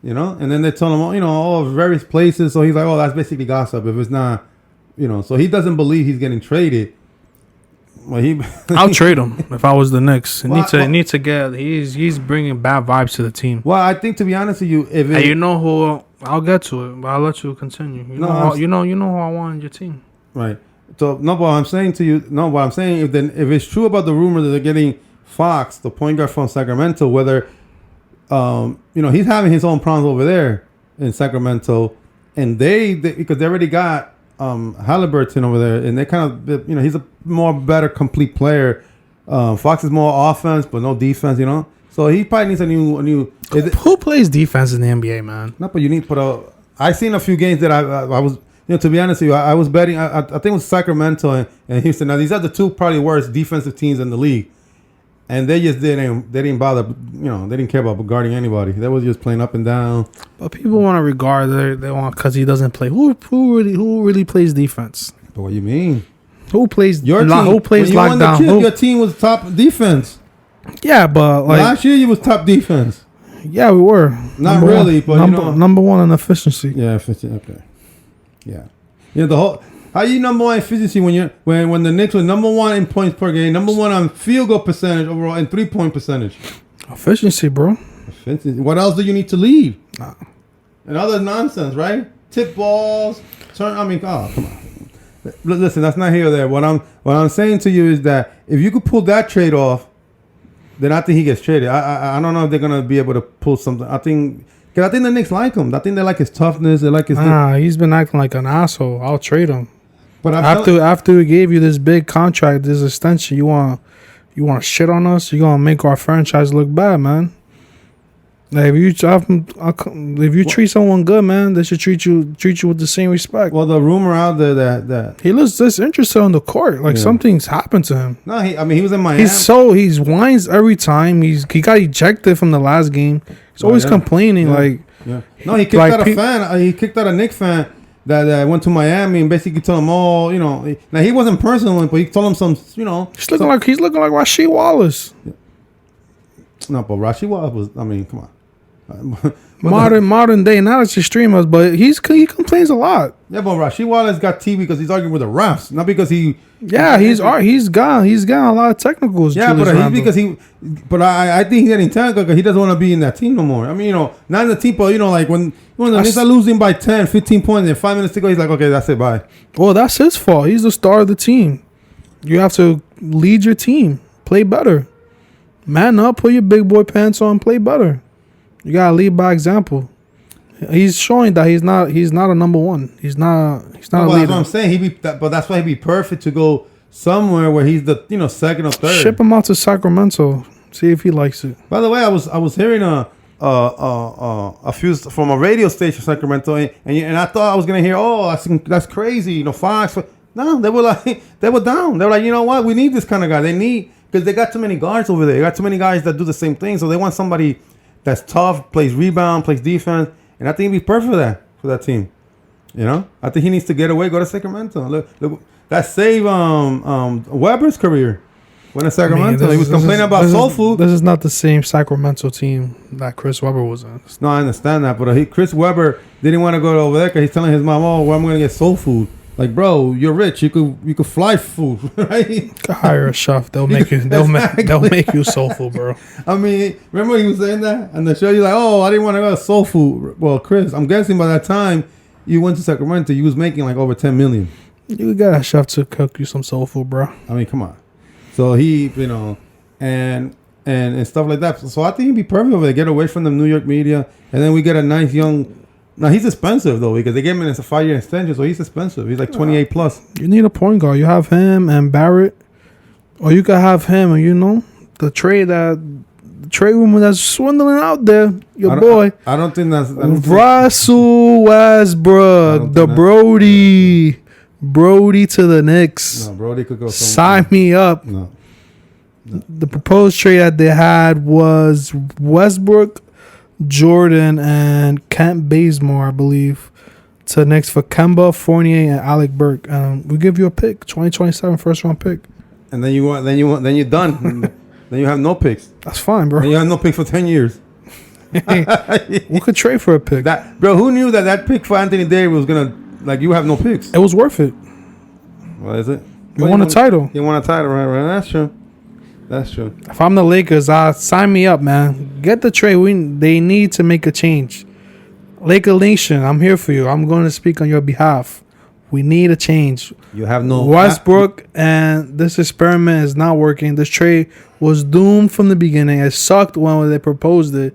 and then they told him, all various places. So he's like, oh, that's basically gossip. If it's not, so he doesn't believe he's getting traded. Well, I'll trade him if I was the Knicks. He's bringing bad vibes to the team. Well, I think, to be honest with you, you know who, I'll get to it, but I'll let you continue. You know who I want on your team. Right. So what I'm saying if it's true about the rumor that they're getting Fox, the point guard from Sacramento, whether he's having his own problems over there in Sacramento, and they because they already got Halliburton over there, and they kind of he's a better complete player. Fox is more offense but no defense, so he probably needs a new. Who plays defense in the NBA, man? No, but you need to put I seen a few games that I was. To be honest with you, I was betting. I think it was Sacramento and Houston. Now these are the two probably worst defensive teams in the league, and they just didn't bother. They didn't care about guarding anybody. They was just playing up and down. But people want to regard they want because he doesn't play. Who really plays defense? But what you mean? Who plays your team? Who plays when you lockdown? Won the chip, your team was top defense. Yeah, but last year you was top defense. Yeah, we were. Not really, but number one in efficiency. Yeah, efficiency. Okay. Yeah. The whole how you number one in efficiency when the Knicks were number one in points per game, number one on field goal percentage overall, and 3-point percentage. Efficiency, bro. Efficiency. What else do you need to lead? Nah. And other nonsense, right? Tip balls, come on. Listen, that's not here or there. What I'm saying to you is that if you could pull that trade off, then I think he gets traded. I don't know if they're gonna be able to pull something. I think the Knicks like him. I think they like his toughness. They like his. He's been acting like an asshole. I'll trade him. But after we gave you this big contract, this extension, you want to shit on us? You gonna make our franchise look bad, man? Like if you treat someone good, man, they should treat you with the same respect. Well, the rumor out there that he looks disinterested on the court, like something's happened to him. No, he was in Miami. He whines every time. He got ejected from the last game. He's always complaining. Yeah. No, he kicked out a fan. He kicked out a Knicks fan that went to Miami and basically told him, now he wasn't personal, but he told him some, He's looking like Rasheed Wallace. Yeah. No, but Rasheed Wallace was. I mean, come on. modern day, not as extreme, but he complains a lot. Yeah, but Rasheed Wallace got TV because he's arguing with the refs, not because he. Yeah, he's got a lot of technicals. Yeah, but I think he's getting technical because he doesn't want to be in that team no more. I mean, not in the team, but like when the Knicks are losing by 10, 15 points and 5 minutes to go, he's like, okay, that's it, bye. Well, that's his fault. He's the star of the team. You have to lead your team, play better, man up, put your big boy pants on, play better. You gotta lead by example. He's showing that he's not a number one. He's not a leader. That's what I'm saying. But that's why he'd be perfect to go somewhere where he's the second or third. Ship him out to Sacramento. See if he likes it. By the way, I was hearing a few from a radio station in Sacramento, and I thought I was gonna hear, that's crazy, Fox. No, they were down. They were like, you know what? We need this kind of guy. Because they got too many guards over there. They got too many guys that do the same thing. So they want somebody that's tough, plays rebound, plays defense, and I think he'd be perfect for that team. I think he needs to get away, go to Sacramento. Look that saved Weber's career. Went to Sacramento. He was complaining about soul food. This is not the same Sacramento team that Chris Webber was in. No, I understand that, but Chris Webber didn't want to go over there because he's telling his mom, where am I going to get soul food? Like, bro, you're rich. You could fly food, right? You could hire a chef. They'll make you. They'll make you soul food, bro. I mean, remember he was saying that on the show. You're like, I didn't want to go to soul food. Well, Chris, I'm guessing by that time you went to Sacramento, you was making like over $10 million. You got a chef to cook you some soul food, bro. I mean, come on. So he, and stuff like that. So I think he'd be perfect over there. Get away from the New York media, and then we get a nice young. Now he's expensive though because they gave him a 5-year extension, so he's expensive. He's like 28 plus. You need a point guard. You have him and Barrett, or you could have him and the trade rumor that's swindling out there. Your boy. I don't think that's Russell Westbrook, the Brody to the Knicks. No, Brody could go. Sign me up. No. The proposed trade that they had was Westbrook, Jordan, and Kent Bazemore, I believe, to the Knicks for Kemba, Fournier, and Alec Burke. We give you a pick, 2027 first round pick. And then you're done. Then you have no picks. That's fine, bro. And you have no picks for 10 years. We could trade for a pick. Bro, who knew that pick for Anthony Davis was gonna you have no picks? It was worth it. What is it? You won a title. You won a title, right? That's true. That's true. If I'm the Lakers, sign me up, man. Get the trade. They need to make a change. Laker Nation, I'm here for you. I'm going to speak on your behalf. We need a change. You have no Westbrook, and this experiment is not working. This trade was doomed from the beginning. It sucked when they proposed it.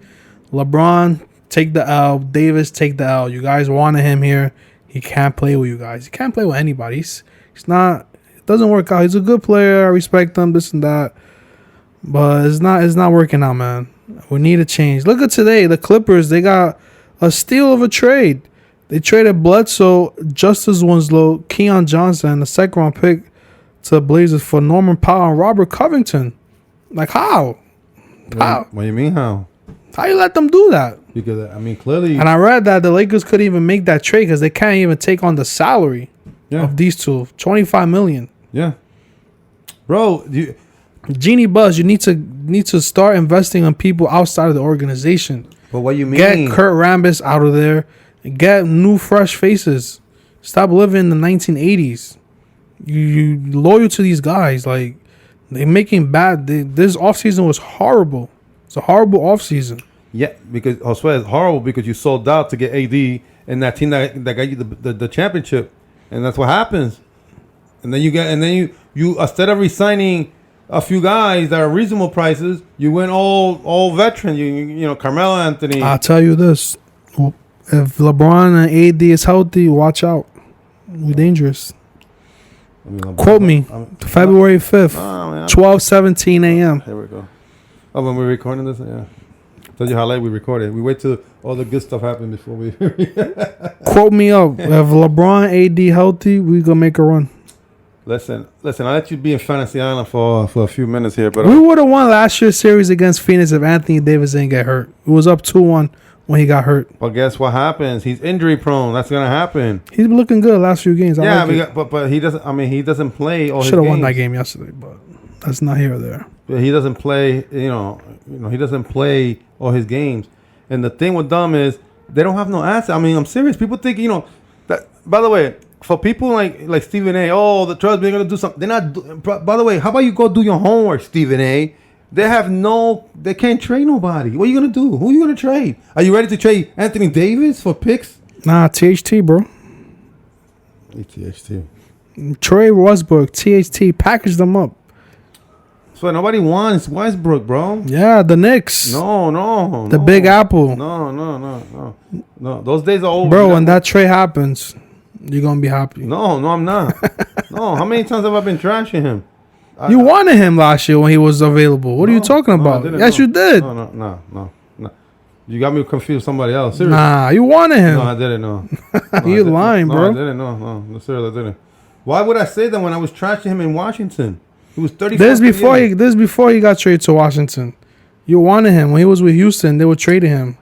LeBron, take the L. Davis, take the L. You guys wanted him here. He can't play with you guys. He can't play with anybody. He's not. It doesn't work out. He's a good player. I respect him. This and that. But it's not working out, man. We need a change. Look at today. The Clippers, they got a steal of a trade. They traded Bledsoe, Justice Winslow, Keon Johnson, and the second round pick to the Blazers for Norman Powell and Robert Covington. Like, how? How? What do you mean, how? How you let them do that? Because, clearly. And I read that the Lakers couldn't even make that trade because they can't even take on the salary of these two. $25 million. Yeah. Bro, Genie Buzz, you need to start investing on people outside of the organization. But what you mean? Get Kurt Rambis out of there. Get new, fresh faces. Stop living in the 1980s. You loyal to these guys. Like, they're making bad. This offseason was horrible. It's a horrible offseason. Yeah, because Josue, it's horrible because you sold out to get AD and that team that got you the championship, and that's what happens. And then you instead of resigning a few guys that are reasonable prices, you went all veteran. You know Carmelo Anthony. I'll tell you this: if LeBron and AD is healthy, watch out. We're dangerous. Quote me, February 5th, 12:17 a.m. Here we go. Oh, when we're recording this, yeah. Tell you how late we recorded. We wait till all the good stuff happens before we. Quote me up. If LeBron, AD healthy, we gonna make a run. Listen. I let you be in Fantasy Island for a few minutes here, but we would have won last year's series against Phoenix if Anthony Davis didn't get hurt. It was up 2-1 when he got hurt. But guess what happens? He's injury prone. That's gonna happen. He's been looking good last few games. But he doesn't. He doesn't play all his games. Should have won that game yesterday, but that's not here or there. But he doesn't play. He doesn't play all his games. And the thing with them is they don't have no assets. I'm serious. People think that. By the way, for people like Stephen A. Oh, the trust they're gonna do something. They're not. By the way, how about you go do your homework, Stephen A. They can't trade nobody. What are you gonna do? Who are you gonna trade? Are you ready to trade Anthony Davis for picks? Nah, THT, bro. THT. Trey Westbrook, THT, package them up. So nobody wants Westbrook, bro. Yeah, the Knicks. No. The Big Apple. No. Those days are over. Bro, when that trade happens, you're gonna be happy. No, I'm not. No, how many times have I been trashing him? You wanted him last year when he was available. What are you talking about? Yes, you did. No. You got me confused with somebody else. Seriously. Nah, you wanted him. No, I didn't. No. You're lying, bro. No, I didn't. No, seriously, I didn't. Why would I say that when I was trashing him in Washington? He was 34. This before he got traded to Washington. You wanted him when he was with Houston. They were trading him.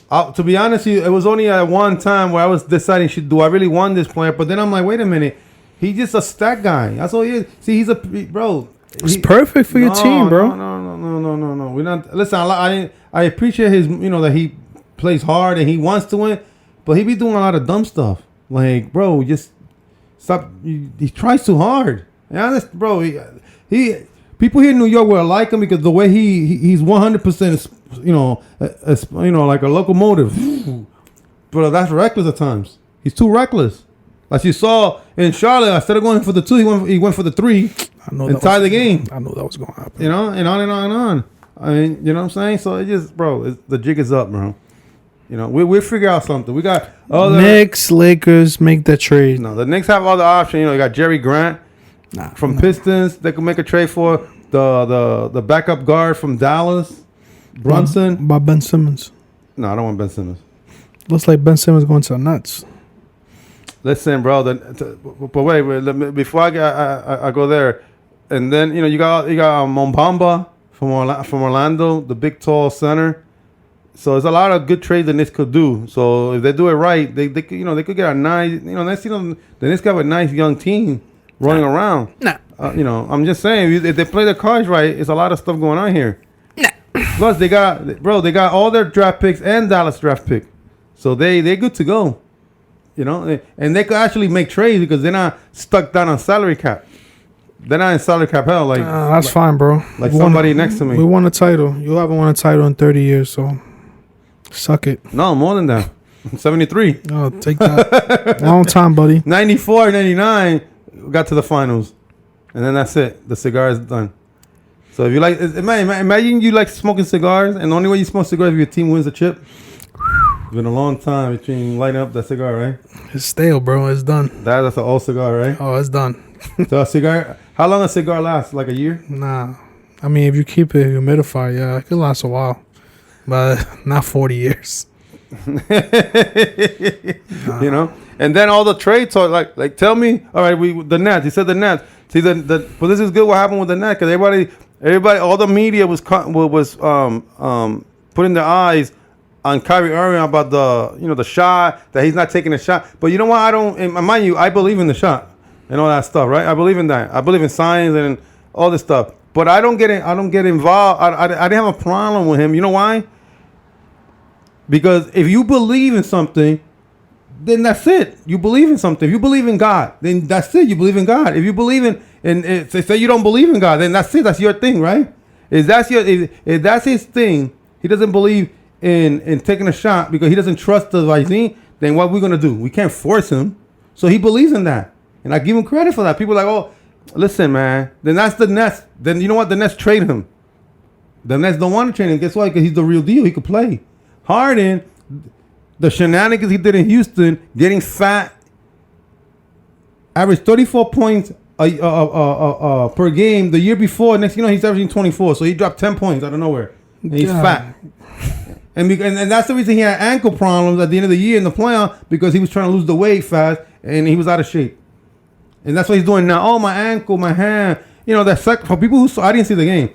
To be honest, it was only at one time where I was deciding, do I really want this player? But then I'm like, wait a minute, he's just a stat guy. That's all he is. See, he's bro. It's perfect for your team, bro. No. We're not. Listen, I appreciate his, that he plays hard and he wants to win, but he be doing a lot of dumb stuff. Like, bro, just stop. He tries too hard. Yeah, bro. He people here in New York will like him because the way he's 100%, like a locomotive. But that's reckless at times. He's too reckless. As you saw in Charlotte, instead of going for the 2, he went for the 3 and tied the game. I knew that was going to happen. You know, and on and on and on. I mean, you know what I'm saying? So it just, bro, the jig is up, bro. You know, we'll figure out something. We got other Knicks, Lakers make the trade. No, the Knicks have other options. You know, you got Jerry Grant from Pistons. They could make a trade for the backup guard from Dallas, Brunson. About Ben Simmons. No, I don't want Ben Simmons. Looks like Ben Simmons going to the Nets. Listen, bro. But wait, before I go there, and then you know you got Mombamba from Orlando, the big tall center. So there's a lot of good trades the Knicks could do. So if they do it right, they could, you know, they could get a nice, you know, the Knicks have a nice young team running around. Nah. You know, I'm just saying, if they play the cards right, it's a lot of stuff going on here. Nah. Plus they got all their draft picks and Dallas draft pick. So they're good to go. You know, and they could actually make trades because they're not stuck down on salary cap. They're not in salary cap hell. Like that's fine, bro. Like somebody next to me. We won a title. You haven't won a title in 30 years, so suck it. No, more than that. 73. Oh, take that. Long time, buddy. 94, 99, got to the finals. And then that's it. The cigar is done. So if you like, imagine you like smoking cigars, and the only way you smoke cigars is if your team wins a chip. It's been a long time between lighting up that cigar, right? It's stale, bro. It's done. That's an old cigar, right? Oh, it's done. So a cigar, how long a cigar lasts? Like a year? Nah. I mean, if you keep it humidified, yeah, it could last a while. But not 40 years. You know? And then all the trade talk, like tell me, all right, the Nets. He said the Nets. See, but this is good what happened with the Nets, because everybody, all the media was putting their eyes on Kyrie Irving about the shot, that he's not taking a shot. But you know what? Mind you, I believe in the shot and all that stuff, right? I believe in that. I believe in science and all this stuff. But I don't get involved. I didn't have a problem with him. You know why? Because if you believe in something, then that's it. You believe in something. If you believe in God, then that's it. You believe in God. If you believe in say you don't believe in God, then that's it. That's your thing, right? If that's his thing, he doesn't believe in taking a shot because he doesn't trust the vaccine, then what are we going to do? We can't force him. So he believes in that. And I give him credit for that. People are like, oh, listen, man. Then that's the Nets. Then you know what? The Nets trade him. The Nets don't want to trade him. Guess why? Because he's the real deal. He could play. Harden, the shenanigans he did in Houston, getting fat, averaged 34 points per game the year before. Next, he's averaging 24. So he dropped 10 points out of nowhere. And he's fat. And that's the reason he had ankle problems at the end of the year in the playoff, because he was trying to lose the weight fast and he was out of shape. And that's what he's doing now. Oh, my ankle, my hand. For people who saw, I didn't see the game.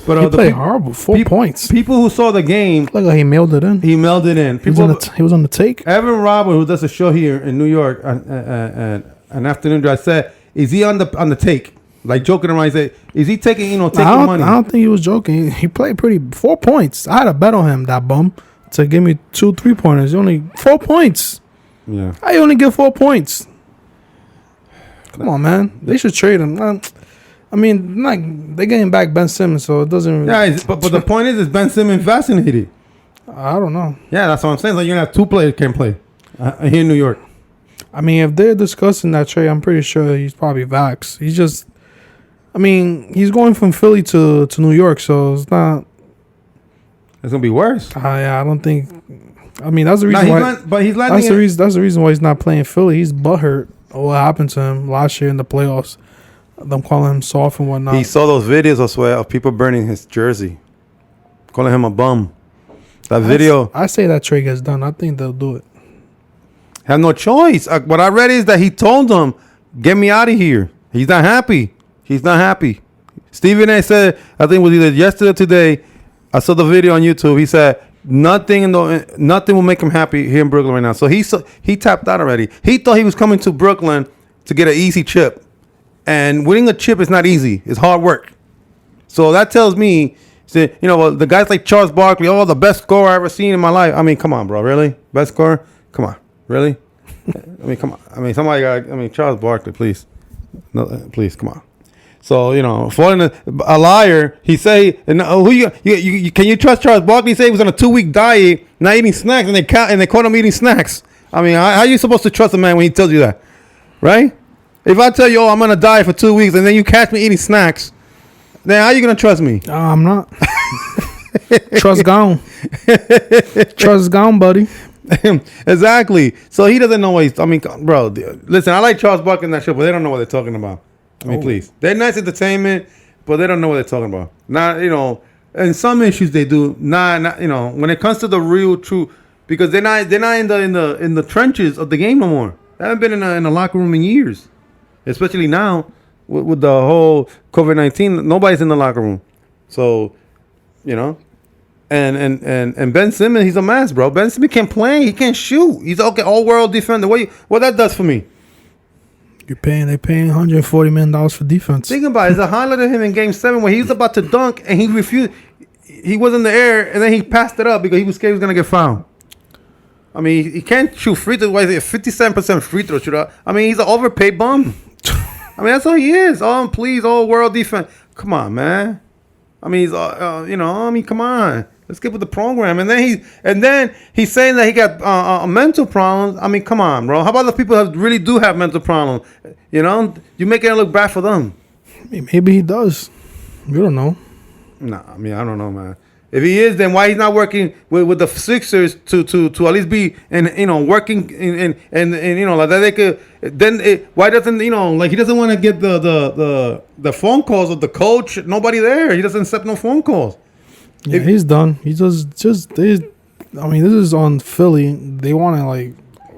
But he played horrible. 4 points. People who saw the game, look like he mailed it in. He mailed it in. He was on the take. Evan Robert, who does a show here in New York, an afternoon drive, said, "Is he on the take?" Like joking around. He said, "Is he taking money?" I don't think he was joking. He played pretty. 4 points. I had a bet on him, that bum, to give me 2 3-pointers. Only 4 points. Yeah. I only get 4 points. Come on, man. They should trade him. I mean, they're getting back Ben Simmons, so it doesn't. Yeah, but the point is Ben Simmons vaccinated? I don't know. Yeah, that's what I'm saying. Like, you're gonna have 2 players can play here in New York. I mean, if they're discussing that trade, I'm pretty sure he's probably vaxxed. He's just, I mean, he's going from Philly to New York, so it's not. It's gonna be worse. Yeah, I don't think. I mean, that's the reason why. That's the reason why he's not playing Philly. He's butthurt. What happened to him last year in the playoffs? Them calling him soft and whatnot. He saw those videos, I swear, of people burning his jersey, calling him a bum. That video. I say that trade gets done. I think they'll do it. Have no choice. What I read is that he told them, "Get me out of here." He's not happy. Stephen A. said, I think it was either yesterday or today. I saw the video on YouTube. He said nothing will make him happy here in Brooklyn right now. So he tapped out already. He thought he was coming to Brooklyn to get an easy chip. And winning a chip is not easy. It's hard work. So that tells me, the guys like Charles Barkley, the best scorer I've ever seen in my life. I mean, come on, bro. Really? Best scorer? Come on. Really? I mean, come on. I mean, Charles Barkley, please. No, please, come on. So, falling a liar, he say, can you trust Charles Barkley? He said he was on a 2-week diet, not eating snacks, and they caught him eating snacks. I mean, how are you supposed to trust a man when he tells you that? right? If I tell you, oh, I'm gonna die for 2 weeks, and then you catch me eating snacks, then how are you gonna trust me? I'm not. Trust gone. Trust gone, buddy. Exactly. So he doesn't know what he's. I mean, bro, listen. I like Charles Barkley and that shit, but they don't know what they're talking about. I mean, please. They're nice entertainment, but they don't know what they're talking about. Not, and some issues they do. Not, when it comes to the real true, because they're not in the trenches of the game no more. They haven't been in the locker room in years, especially now with the whole COVID-19. Nobody's in the locker room, so And Ben Simmons, he's a mess, bro. Ben Simmons can't play. He can't shoot. He's okay, all-world defender. What that does for me? They're paying $140 million for defense. Think about it. It's a highlight of him in Game 7 where he was about to dunk and he refused. He was in the air and then he passed it up because he was scared he was going to get fouled. I mean, he can't shoot free throws. Why is it 57% free throw shooter? I mean, he's an overpaid bum. I mean, that's all he is. All-world defense. Come on, man. I mean, he's come on. Let's get with the program. And then he's saying that he got mental problems. I mean, come on, bro. How about the people that really do have mental problems? You making it look bad for them. Maybe he does. We don't know. Nah, I mean, I don't know, man. If he is, then why he's not working with the Sixers to at least be working and like that they could then why doesn't like he doesn't want to get the phone calls of the coach? Nobody there. He doesn't accept no phone calls. Yeah, he's done. He this is on Philly. They want like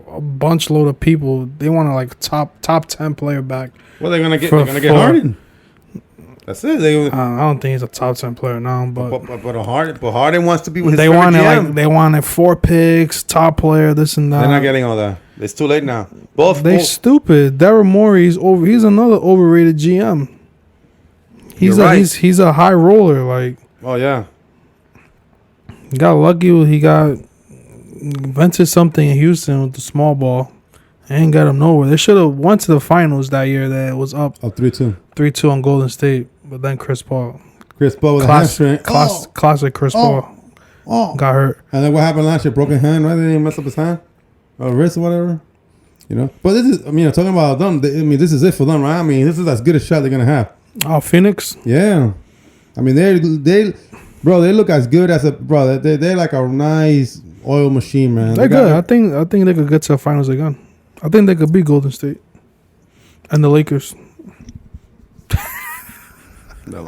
a bunch load of people. They want to like top 10 player back. Well, they're gonna get Harden. That's it. I don't think he's a top 10 player now, but Harden wants to be with his they wanted 4 picks, top player, this and that. They're not getting all that. It's too late now. Stupid. Daryl Morey's over. He's another overrated GM. He's a high roller. Like, oh yeah. He got lucky. He invented something in Houston with the small ball. Ain't got him nowhere. They should have went to the finals that year. That was up 3-2 on Golden State. But then Chris Paul with a hamstring. Classic Chris Paul. Got hurt. And then what happened last year? Broken hand, right? They didn't mess up his hand or wrist or whatever. But this is, talking about them. This is it for them, right? I mean, this is as good a shot they're gonna have. Oh, Phoenix. Yeah, I mean they look as good as They're like a nice oil machine, man. They're good. I think they could get to the finals again. I think they could beat Golden State and the Lakers. All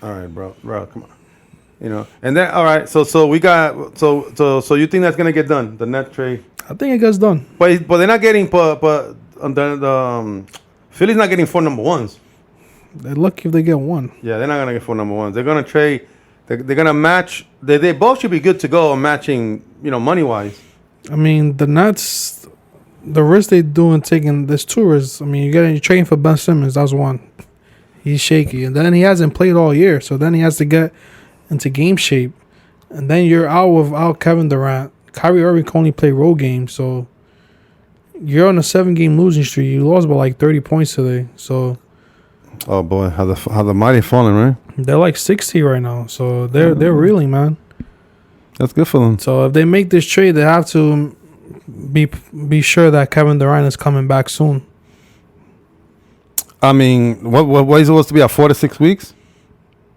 right, bro, come on. And then all right. So we got so you think that's gonna get done? The net trade. I think it gets done. But they're not getting Philly's not getting 4 number ones. They're lucky if they get 1. Yeah, they're not gonna get 4 number ones. They're gonna trade. They're gonna match. They both should be good to go on matching. Money wise. I mean, the Nets, the risk they doing taking this tours. I mean, you're trading for Ben Simmons. That's one. He's shaky, and then he hasn't played all year. So then he has to get into game shape, and then you're out without Kevin Durant. Kyrie Irving can only play road games, so you're on a 7-game losing streak. You lost by like 30 points today. So, oh boy, how the mighty falling, right? They're like 60 right now, so they're reeling, man. That's good for them. So if they make this trade, they have to be sure that Kevin Durant is coming back soon. I mean, what is it supposed to be? 4 to 6 weeks?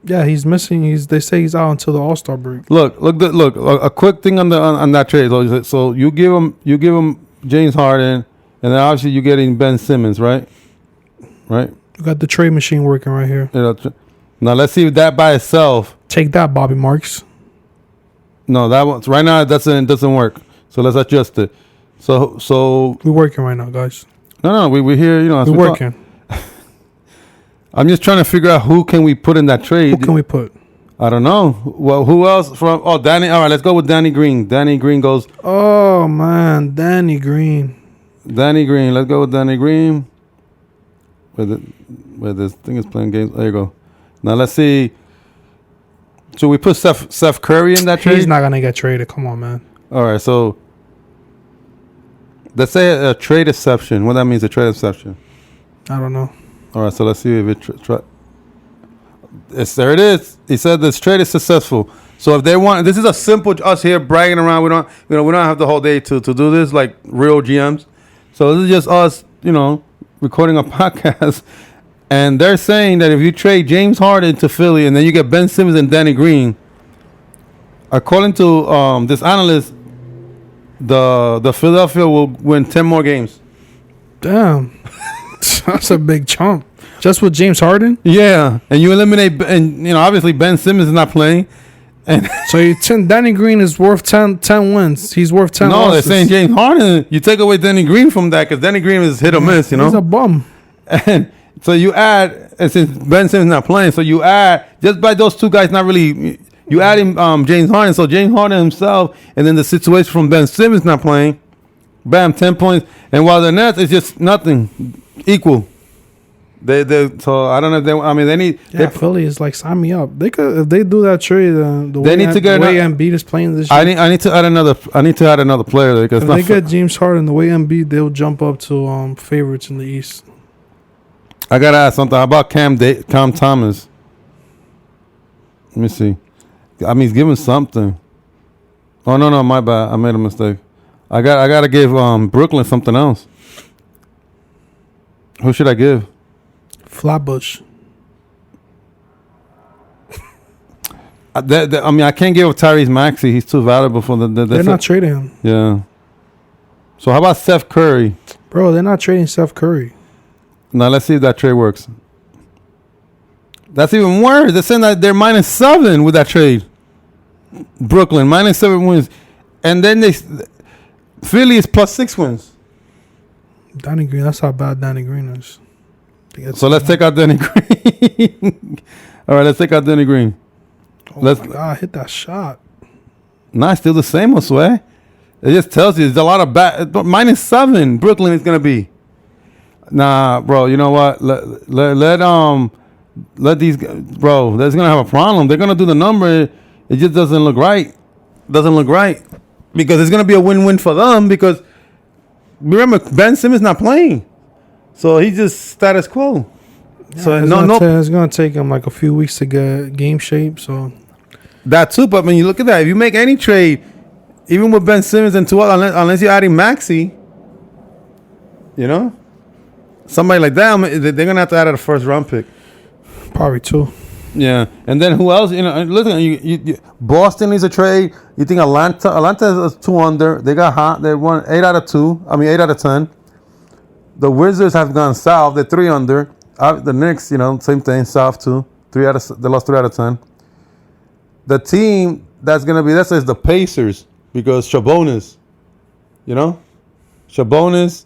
Yeah, he's missing. They say he's out until the All-Star break. Look. A quick thing on that trade. So you give him James Harden, and then obviously you're getting Ben Simmons, right? Right. You got the trade machine working right here. Now let's see if that by itself. Take that, Bobby Marks. No, that one's right now. It doesn't work. So let's adjust it. So we're working right now, guys. No, we're here. We're working. I'm just trying to figure out who can we put in that trade. Who can we put? I don't know. Well, who else from? Oh, Danny. All right, let's go with Danny Green. Danny Green goes. Oh man, Danny Green. Let's go with Danny Green. Where this thing is playing games. There you go. Now let's see. Should we put Steph Curry in that trade? He's not gonna get traded. Come on, man. All right, so let's say a trade exception. What that means, a trade exception? I don't know. All right, so let's see if it. There it is. He said this trade is successful. So if they want, this is a simple us here bragging around. We don't have the whole day to do this like real GMs. So this is just us, recording a podcast. And they're saying that if you trade James Harden to Philly and then you get Ben Simmons and Danny Green, according to this analyst, the Philadelphia will win 10 more games. Damn. That's a big chunk. Just with James Harden? Yeah. And you eliminate, and obviously Ben Simmons is not playing. And so Danny Green is worth 10 wins. He's worth 10 losses. No, they're saying James Harden. You take away Danny Green from that because Danny Green is hit or miss, He's a bum. And so you add, and since Ben Simmons not playing, so you add, just by those two guys not really, you add him James Harden. So James Harden himself, and then the situation from Ben Simmons not playing, bam, 10 points. And while the Nets, it's just nothing, equal. They so I don't know if they need. Yeah, Philly is like, sign me up. They could, if they do that trade. The way Embiid is playing this year. I need to add another player there because if they get James Harden the way Embiid, they'll jump up to favorites in the East. I gotta ask something. How about Cam Thomas? Let me see. I mean, he's giving something. Oh no, my bad. I made a mistake. I gotta give Brooklyn something else. Who should I give? Flatbush. I can't give Tyrese Maxey. He's too valuable for they're not trading him. Yeah. So how about Steph Curry? Bro, they're not trading Steph Curry. Now let's see if that trade works. That's even worse. They're saying that they're -7 with that trade. Brooklyn -7 wins, and then Philly is +6 wins. Danny Green. That's how bad Danny Green is. So let's take out Danny Green. All right, let's take out Danny Green. Oh my God, hit that shot. Nah, still the same, I swear. It just tells you there's a lot of bad. -7 Brooklyn is gonna be. Nah, bro. You know what? Let these guys, bro. They're gonna have a problem. They're gonna do the number. It just doesn't look right. Doesn't look right because it's gonna be a win-win for them because remember Ben Simmons not playing, so he's just status quo. Yeah, so it's gonna take him like a few weeks to get game shape. So that too. But when you look at that, if you make any trade, even with Ben Simmons and two others, unless you're adding Maxey, somebody like that, they're gonna have to add a first-round pick. Probably 2. Yeah, and then who else? Listen, you Boston needs a trade. You think Atlanta is 2 under. They got hot. They won 8 out of 2. 8 out of 10. The Wizards have gone south. They're 3 under. The Knicks, same thing, south too. They lost 3 out of 10. The team that's gonna be is the Pacers because Sabonis. Sabonis.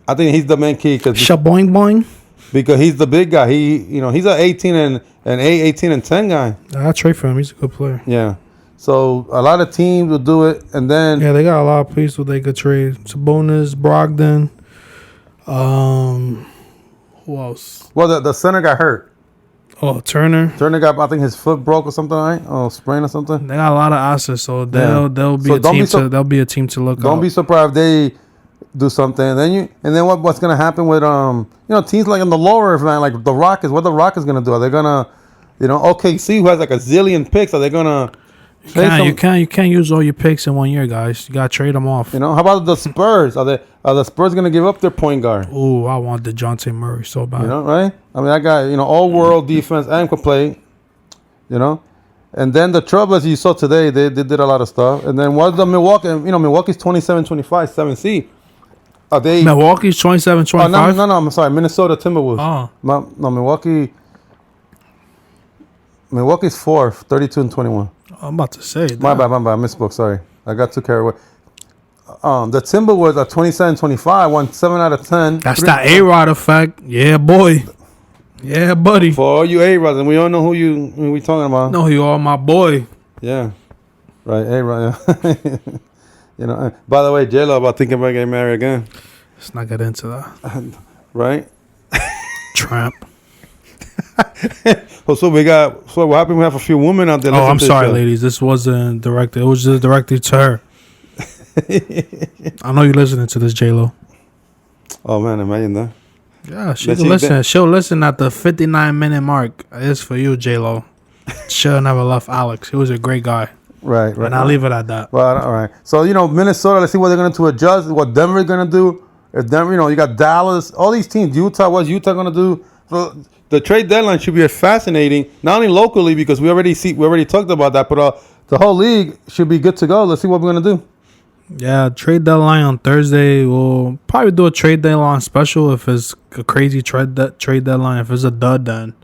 I think he's the main key because Shaboing boing. Because he's the big guy. He's an 18 and 10 guy. I'll trade for him. He's a good player. Yeah. So a lot of teams will do it, and then they got a lot of pieces they could trade. Sabonis, Brogdon. Who else? Well, the center got hurt. Oh, Turner. Turner got, I think his foot broke or something, right? Oh, sprain or something. They got a lot of assets, so they'll be a team to look. Don't be surprised if they do something, and then what's gonna happen with teams like in the lower man, like the Rockets? What the Rockets gonna do? Are they gonna, OKC who has like a zillion picks? Are they gonna? You can't use all your picks in 1 year, guys. You gotta trade them off. How about the Spurs? Are the Spurs gonna give up their point guard? Oh, I want DeJounte Murray so bad. Right? I mean, that guy, all world defense and could play. And then the Trailblazers you saw today, they did a lot of stuff. And then what's the Milwaukee? Milwaukee's 27-25, 7C. Are they Milwaukee's 27-25? Oh, no, I'm sorry. Minnesota Timberwolves. Oh. No, Milwaukee's 4th, 32-21. I'm about to say. My bad. I misspoke. Sorry. I got too carried away. The Timberwolves are 27-25, won 7 out of 10. That's that A-Rod effect. Yeah, boy. Yeah, buddy. For all you A-Rods, and we all know who we talking about. No, you are my boy. Yeah. Right, A-Rod. Yeah. By the way, J-Lo about thinking about getting married again. Let's not get into that. Right? Tramp. So what happened? We have a few women out there. Oh, I'm sorry, ladies. This wasn't directed. It was just directed to her. I know you're listening to this, J-Lo. Oh, man, imagine that. Yeah, she'll listen. She'll listen at the 59-minute mark. It's for you, J-Lo. She'll never left Alex. He was a great guy. Right. And I'll leave it at that. Well, all right. So, Minnesota, let's see what they're going to adjust, what Denver's going to do. If them, you got Dallas, all these teams. Utah, what's Utah gonna do? So the trade deadline should be as fascinating, not only locally because we already talked about that, but the whole league should be good to go. Let's see what we're gonna do. Yeah, trade deadline on Thursday. We'll probably do a trade deadline special if it's a crazy trade deadline. If it's a dud, then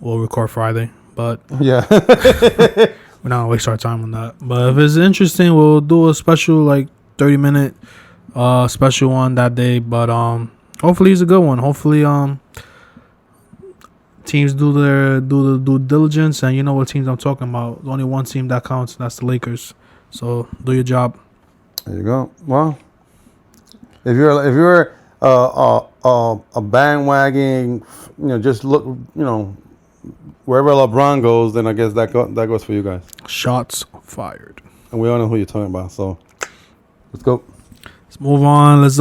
we'll record Friday. But yeah, we're not gonna waste our time on that. But if it's interesting, we'll do a special 30-minute special one that day. But hopefully it's a good one. Hopefully teams do the due diligence, and you know what teams I'm talking about. There's only one team that counts, and that's the Lakers. So do your job. There you go. Well, if you're a bandwagon, just look, wherever LeBron goes, then I guess that goes for you guys. Shots fired. And we all know who you're talking about. So let's go. Let's move on. Let's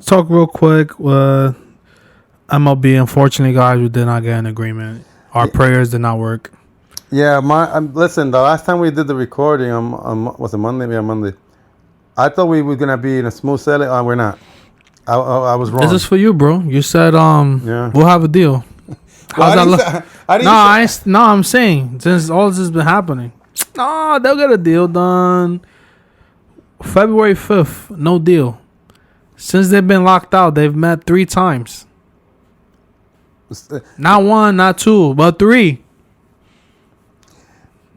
talk real quick. MLB, unfortunately, guys, we did not get an agreement. Our prayers did not work. Yeah, listen. The last time we did the recording, was it Monday? Yeah, Monday. I thought we were gonna be in a smooth sailing. We're not. I was wrong. This is for you, bro. You said yeah. We'll have a deal. How's that look? I'm saying since all this has been happening, they'll get a deal done. February 5th, no deal. Since they've been locked out, they've met 3 times. Not 1, not 2, but 3.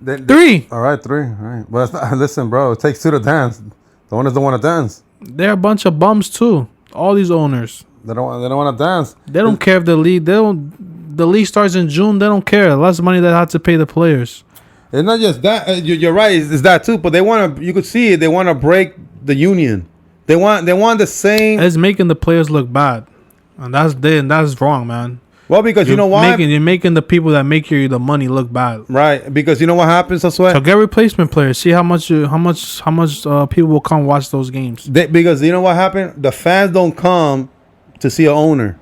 3. All right, 3. All right. But listen, bro. It takes 2 to dance. The owners don't want to dance. They're a bunch of bums too. All these owners. They don't want to dance. They don't care if the league. The league starts in June. They don't care. Less money they have to pay the players. It's not just that. You're right. It's that too. But they want to. You could see it. They want to break the union. They want the same. It's making the players look bad, and that's wrong, man. Well, because you know why? You're making the people that make you the money look bad. Right. Because you know what happens, that's why. So get replacement players. See how much people will come watch those games. Because you know what happened? The fans don't come to see an owner.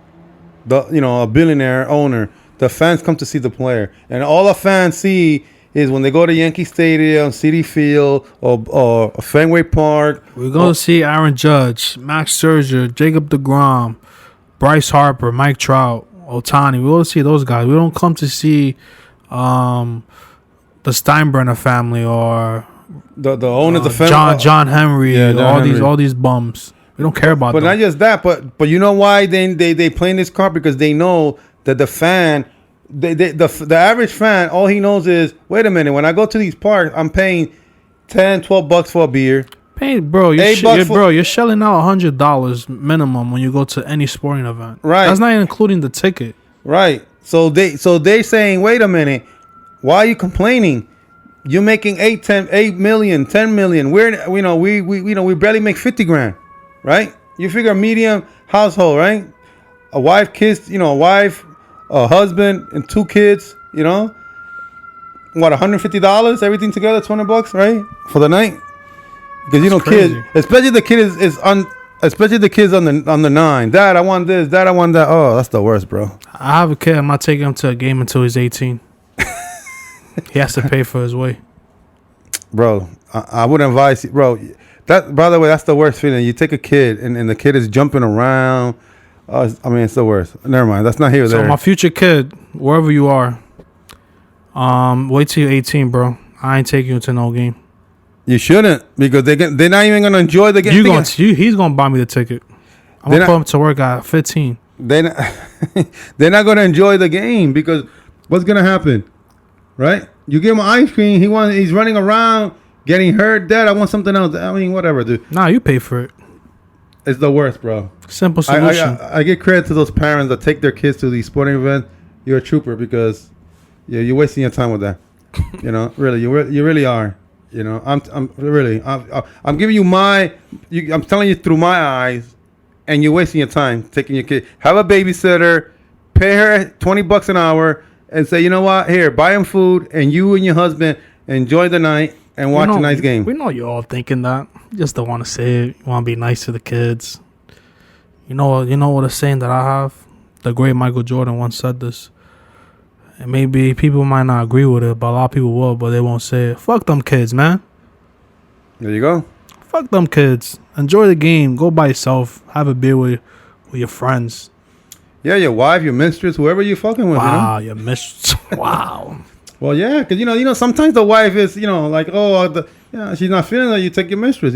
A billionaire owner. The fans come to see the player. And all the fans see is when they go to Yankee Stadium, Citi Field, or Fenway Park. We're going to see Aaron Judge, Max Scherzer, Jacob deGrom, Bryce Harper, Mike Trout, Ohtani. We will see those guys. We don't come to see the Steinbrenner family or the owners of family. John Henry, all these bums. We don't care about them. But not just that, but you know why they play in this card? Because they know that the fan, the average fan, all he knows is, wait a minute, when I go to these parks, I'm paying $10-$12 for a beer. You're shelling out $100 minimum when you go to any sporting event. Right. That's not even including the ticket. Right. So they saying, wait a minute, why are you complaining? You're making $8 million, $10 million. We barely make $50,000, right? You figure a medium household, right? A wife, kids, a husband, and 2 kids. What, $150? Everything together, $20, right, for the night? Because kids, especially the kids on the 9. Dad, I want this. Dad, I want that. Oh, that's the worst, bro. I have a kid. I'm not taking him to a game until he's 18. He has to pay for his way. Bro, I would advise you, bro. That, by the way, that's the worst feeling. You take a kid and the kid is jumping around. It's the worst. Never mind. That's not here or there. So my future kid, wherever you are, wait till you're 18, bro. I ain't taking you to no game. You shouldn't, because they're not even gonna enjoy the game. He's gonna buy me the ticket. I'm gonna put him to work at 15. They're not gonna enjoy the game, because what's gonna happen, right? You give him ice cream, he's running around getting hurt. Dad, I want something else. Whatever, dude. Nah, you pay for it. It's the worst, bro. Simple solution. I give credit to those parents that take their kids to these sporting events. You're a trooper, because you're wasting your time with that. Really, you really are. I'm giving you I'm telling you through my eyes, and you're wasting your time taking your kid. Have a babysitter, pay her $20 an hour, and say, you know what? Here, buy him food, and you and your husband enjoy the night and watch a nice game. We know you're all thinking that. You just don't want to say it. You want to be nice to the kids. You know what a saying that I have? The great Michael Jordan once said this. And maybe people might not agree with it, but a lot of people will, but they won't say it. Fuck them kids, man. There you go. Fuck them kids. Enjoy the game. Go by yourself. Have a beer with your friends. Yeah, your wife, your mistress, whoever you're fucking with. Wow, your mistress. Wow. Well, yeah, because sometimes the wife is like, she's not feeling that. You take your mistress.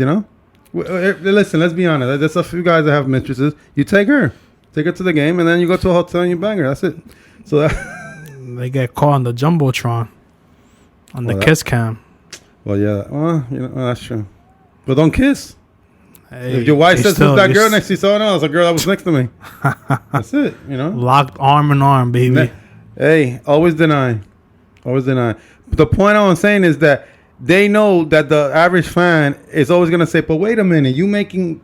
Listen, let's be honest. There's a few guys that have mistresses. You take her to the game, and then you go to a hotel and you bang her. That's it. So they get caught on the jumbotron, on the kiss cam. Well, yeah, that's true. But don't kiss. Hey, if your wife says, "Who's that girl next to you?" So no, it's a girl that was next to me. That's it. Locked arm in arm, baby. Hey, always deny. But the point I'm saying is that they know that the average fan is always gonna say, "But wait a minute, you making,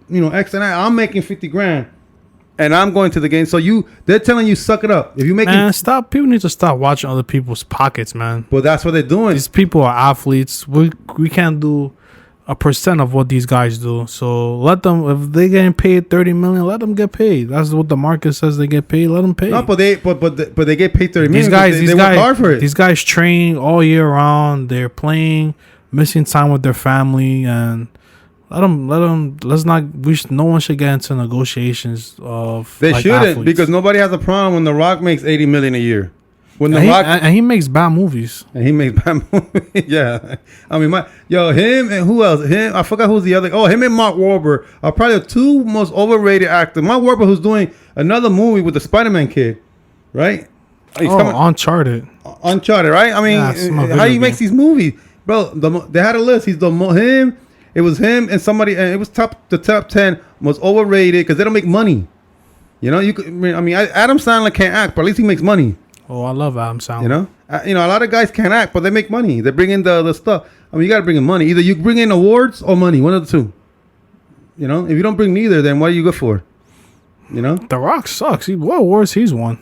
X and I'm making 50 grand, and I'm going to the game." So they're telling you, suck it up. If you make stop. People need to stop watching other people's pockets, man. But that's what they're doing. These people are athletes. We can't do 1% of what these guys do. So let them. If they getting paid $30 million, let them get paid. That's what the market says they get paid. Let them pay. No, but they get paid $30 million. These guys work hard for it. These guys train all year round. They're playing, missing time with their family, and let them. Let's not. No one should get into negotiations of. They shouldn't, athletes. because nobody has a problem when The Rock makes $80 million a year. When he makes bad movies. And he makes bad movies. Yeah. I mean, him and who else? I forgot who's the other. Oh, him and Mark Wahlberg are probably the two most overrated actors. Mark Wahlberg, who's doing another movie with the Spider-Man kid, right? Uncharted. Uncharted, right? I mean, how he makes these movies, bro? They had a list. He's him. It was him and somebody, and it was the top 10 most overrated because they don't make money. Adam Sandler can't act, but at least he makes money. Oh, I love Adam Sandler. A lot of guys can't act, but they make money. They bring in the stuff. I mean, you got to bring in money. Either you bring in awards or money, one of the two. If you don't bring neither, then what are you good for? The Rock sucks. What awards he's won?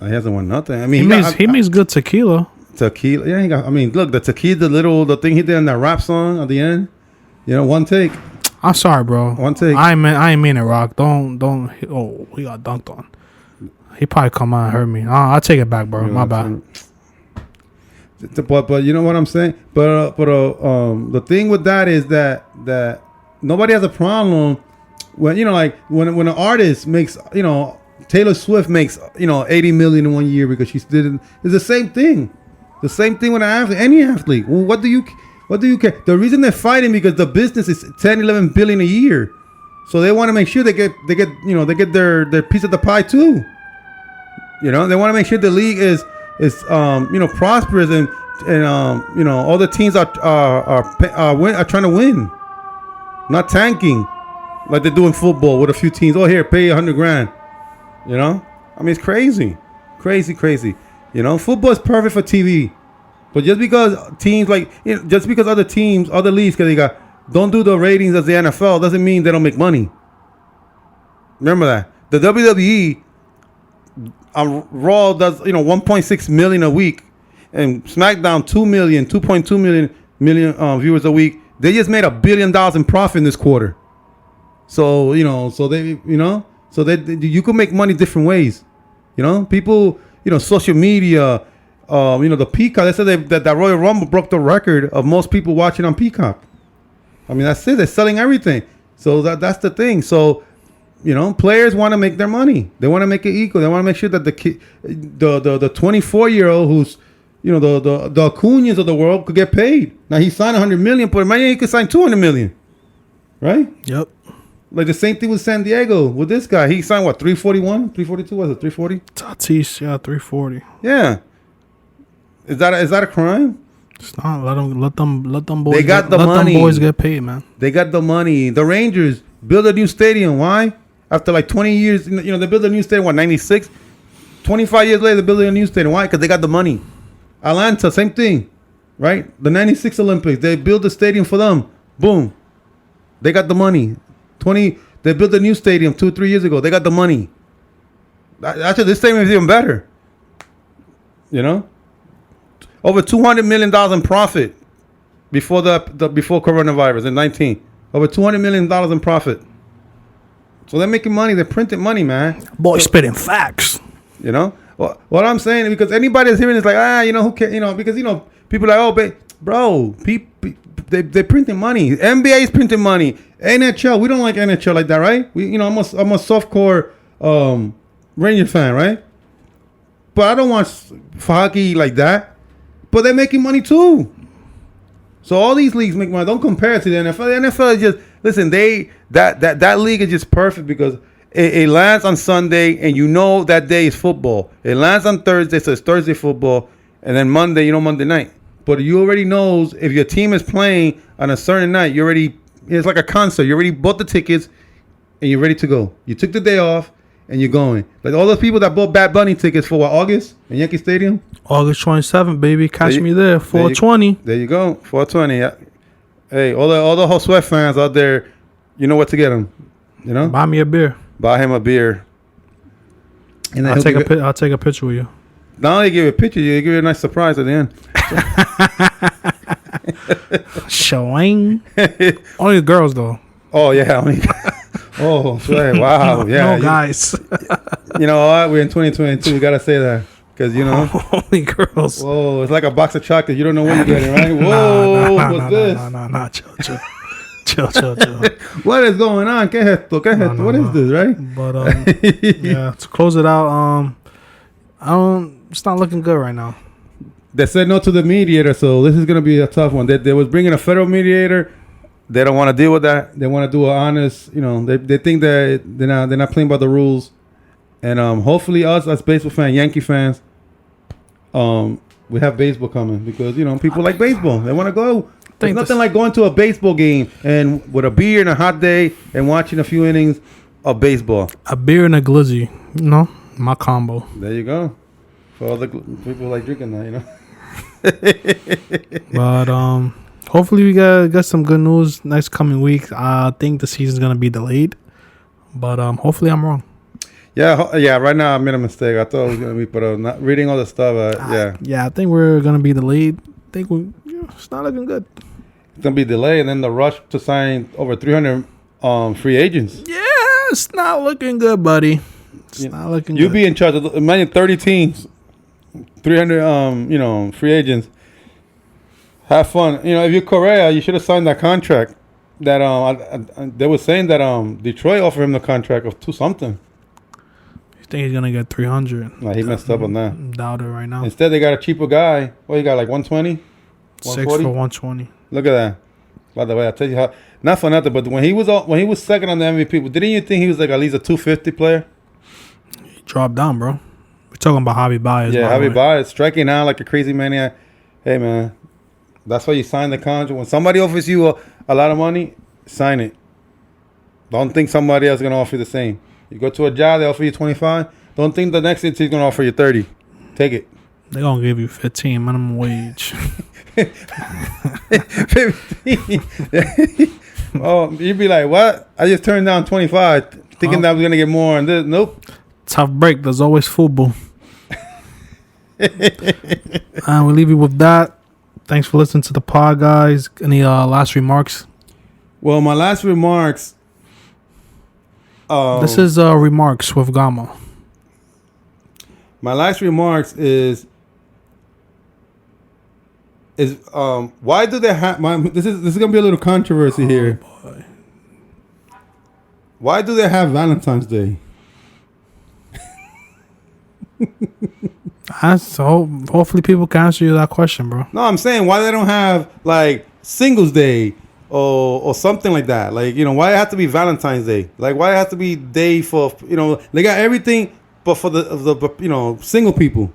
He hasn't won nothing. I mean, he makes good tequila. Tequila, yeah. Look, the tequila, the thing he did in that rap song at the end. One take. I'm sorry, bro. One take. I ain't mean it, Rock. Don't. Oh, he got dunked on. He probably come out and hurt me. I'll take it back, bro. My bad. But you know what I'm saying? But the thing with that is that nobody has a problem when when an artist makes Taylor Swift makes $80 million in 1 year because she did it. It's the same thing. The same thing with an athlete, any athlete. Well, what do you care? The reason they're fighting because the business is 10, 11 billion a year, so they want to make sure they get their piece of the pie too. They want to make sure the league is prosperous and all the teams are trying to win, not tanking like they do in football with a few teams. Oh, here, pay $100 grand. It's crazy. Football is perfect for TV, but just because teams just because other teams, other leagues, because don't do the ratings as the NFL doesn't mean they don't make money. Remember that the WWE. Raw does 1.6 million a week, and SmackDown 2.2 million viewers a week. They just made $1 billion in profit in this quarter. So you can make money different ways. People, social media, the Peacock. They said that Royal Rumble broke the record of most people watching on Peacock. I mean, that's it. They're selling everything. So that's the thing. So. Players want to make their money. They want to make it equal. They want to make sure that the 24-year-old who's, the Acuñas of the world could get paid. Now he signed $100 million, but imagine he could sign $200 million, right? Yep. Like the same thing with San Diego with this guy. He signed what, 341, 342? Was it 340? Tatis, yeah, 340. Yeah. Is that a crime? It's not. Let them boys. They got the money. Them boys get paid, man. They got the money. The Rangers build a new stadium. Why? After like 20 years, they built a new stadium, 96? 25 years later, they built a new stadium. Why? Because they got the money. Atlanta, same thing, right? The 96 Olympics, they built a stadium for them. Boom. They got the money. They built a new stadium 2-3 years ago. They got the money. Actually, this stadium is even better. Over $200 million in profit before before coronavirus in 19. Over $200 million in profit. So they're making money. They're printing money, man. Boy, spitting facts. What I'm saying is because anybody that's hearing is like, who cares? Because people are like, oh, bro, they're printing money. NBA is printing money. NHL, we don't like NHL like that, right? I'm a softcore Ranger fan, right? But I don't want hockey like that. But they're making money too. So all these leagues make money. Don't compare it to the NFL. The NFL is just listen. That league is just perfect because it lands on Sunday and that day is football. It lands on Thursday, so it's Thursday football, and then Monday, Monday night. But you already knows if your team is playing on a certain night, it's like a concert. You already bought the tickets and you're ready to go. You took the day off and you're going. Like all those people that bought Bad Bunny tickets for August in Yankee Stadium. August 27th, baby. Catch me there. 420. There you go. 420. Yeah. Hey, all the Josué fans out there, you know what to get them. Buy me a beer. Buy him a beer. And I'll take a picture with you. Not only give you a picture, you give you a nice surprise at the end. Showing. Only girls though. Oh yeah. Oh, swear. Wow. Yeah. No guys. You know what? We're in 2022. We gotta say that because only girls. Whoa! It's like a box of chocolates. You don't know what you're getting, right? Whoa! What's this? No. Chill. What is going on? ¿Qué es esto? What is this, right? But yeah. To close it out, it's not looking good right now. They said no to the mediator, so this is gonna be a tough one. They was bringing a federal mediator. They don't want to deal with that. They want to do an honest. They think that they're not playing by the rules. And hopefully us as baseball fans, Yankee fans, we have baseball coming because people like baseball. They want to go. There's nothing like going to a baseball game and with a beer and a hot day and watching a few innings of baseball. A beer and a glizzy, my combo. There you go. For all the people like drinking that, But hopefully we get some good news next coming week. I think the season's gonna be delayed, but hopefully I'm wrong. Yeah. Right now I made a mistake. I thought it was gonna be, but not reading all the stuff. Yeah, I think we're gonna be delayed. I think it's not looking good. It's gonna be delayed, and then the rush to sign over 300 free agents. Yeah, it's not looking good, buddy. It's not looking good. You be in charge of imagine 30 teams, 300 free agents. Have fun. If you're Correa, you should have signed that contract. That they were saying that Detroit offered him the contract of 2-something. You think he's gonna get 300? Nah, he messed up on that. Doubt it right now. Instead, they got a cheaper guy. What he got, like 120? 6 for 120. Look at that. By the way, I'll tell you how. Not for nothing, but when he was second on the MVP, didn't you think he was like at least a 250 player? He dropped down, bro. We're talking about Javi Baez. Yeah, Javi Baez striking out like a crazy maniac. Hey man, that's why you sign the contract. When somebody offers you a lot of money, sign it. Don't think somebody else is gonna offer you the same. You go to a job, they offer you 25. Don't think the next team's gonna offer you 30. Take it. They're gonna give you 15 minimum wage. 15. Oh, you'd be like, what? I just turned down 25, thinking that I was gonna get more. And this, nope. Tough break. There's always football. And we'll leave you with that. Thanks for listening to the pod, guys. Any last remarks? Well, my last remarks. This is remarks with Gama. My last remarks is why do they have this is gonna be a little controversy here. Boy. Why do they have Valentine's Day? Hopefully people can answer you that question, bro. No, I'm saying why they don't have like Singles Day or something like that. Like, why it have to be Valentine's Day? Like, why it have to be day for, they got everything but for the single people.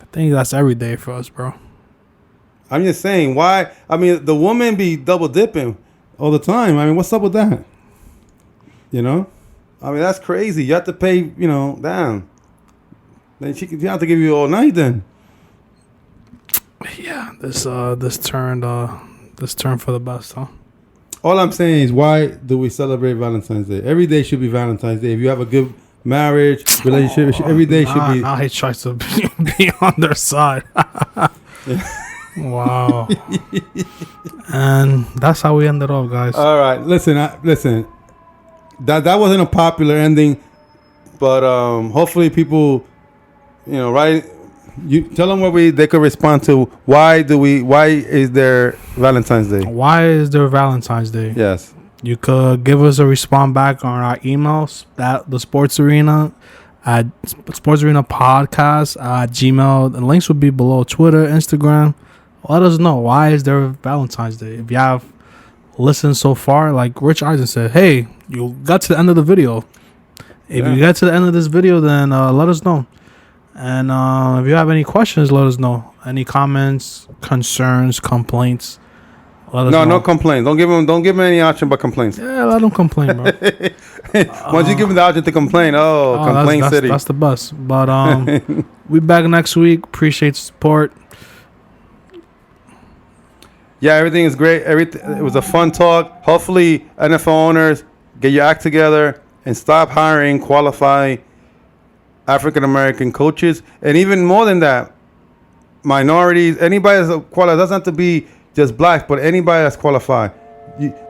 I think that's every day for us, bro. I'm just saying why. I mean, the woman be double dipping all the time. I mean, what's up with that? I mean, that's crazy. You have to pay, damn. Then she have to give you all night then. Yeah, this turned for the best, huh? All I'm saying is, why do we celebrate Valentine's Day? Every day should be Valentine's Day. If you have a good marriage, relationship, every day should be. Now he tries to be on their side. Wow. And that's how we ended up, guys. All right, listen. That wasn't a popular ending, but hopefully people, right. You tell them they could respond to. Why is there Valentine's Day? Why is there Valentine's Day? Yes. You could give us a response back on our emails at the Sports Arena at Sports Arena Podcast at Gmail. The links will be below. Twitter, Instagram. Let us know, why is there Valentine's Day? If you have listened so far, like Rich Eisen said, hey, you got to the end of the video. If you get to the end of this video, then let us know. And if you have any questions, let us know. Any comments, concerns, complaints, let us know. No complaints. Don't give them any option but complaints. Yeah, let them complain, bro. Once you give them the option to complain, complain city. That's the best. But we back next week. Appreciate the support. Yeah, everything is great. It was a fun talk. Hopefully, NFL owners, get your act together and stop hiring qualified African American coaches, and even more than that, minorities. Anybody that's qualified, doesn't have to be just black, but anybody that's qualified.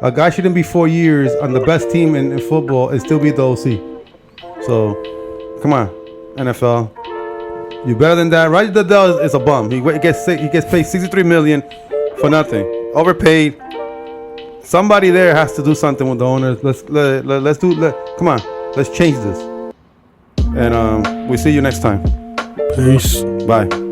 A guy shouldn't be 4 years on the best team in football and still be the OC. So, come on, NFL, you better than that. Roger Goodell is a bum. He gets paid $63 million for nothing, overpaid. Somebody there has to do something with the owners. Come on, let's change this. And we'll see you next time. Peace. Bye.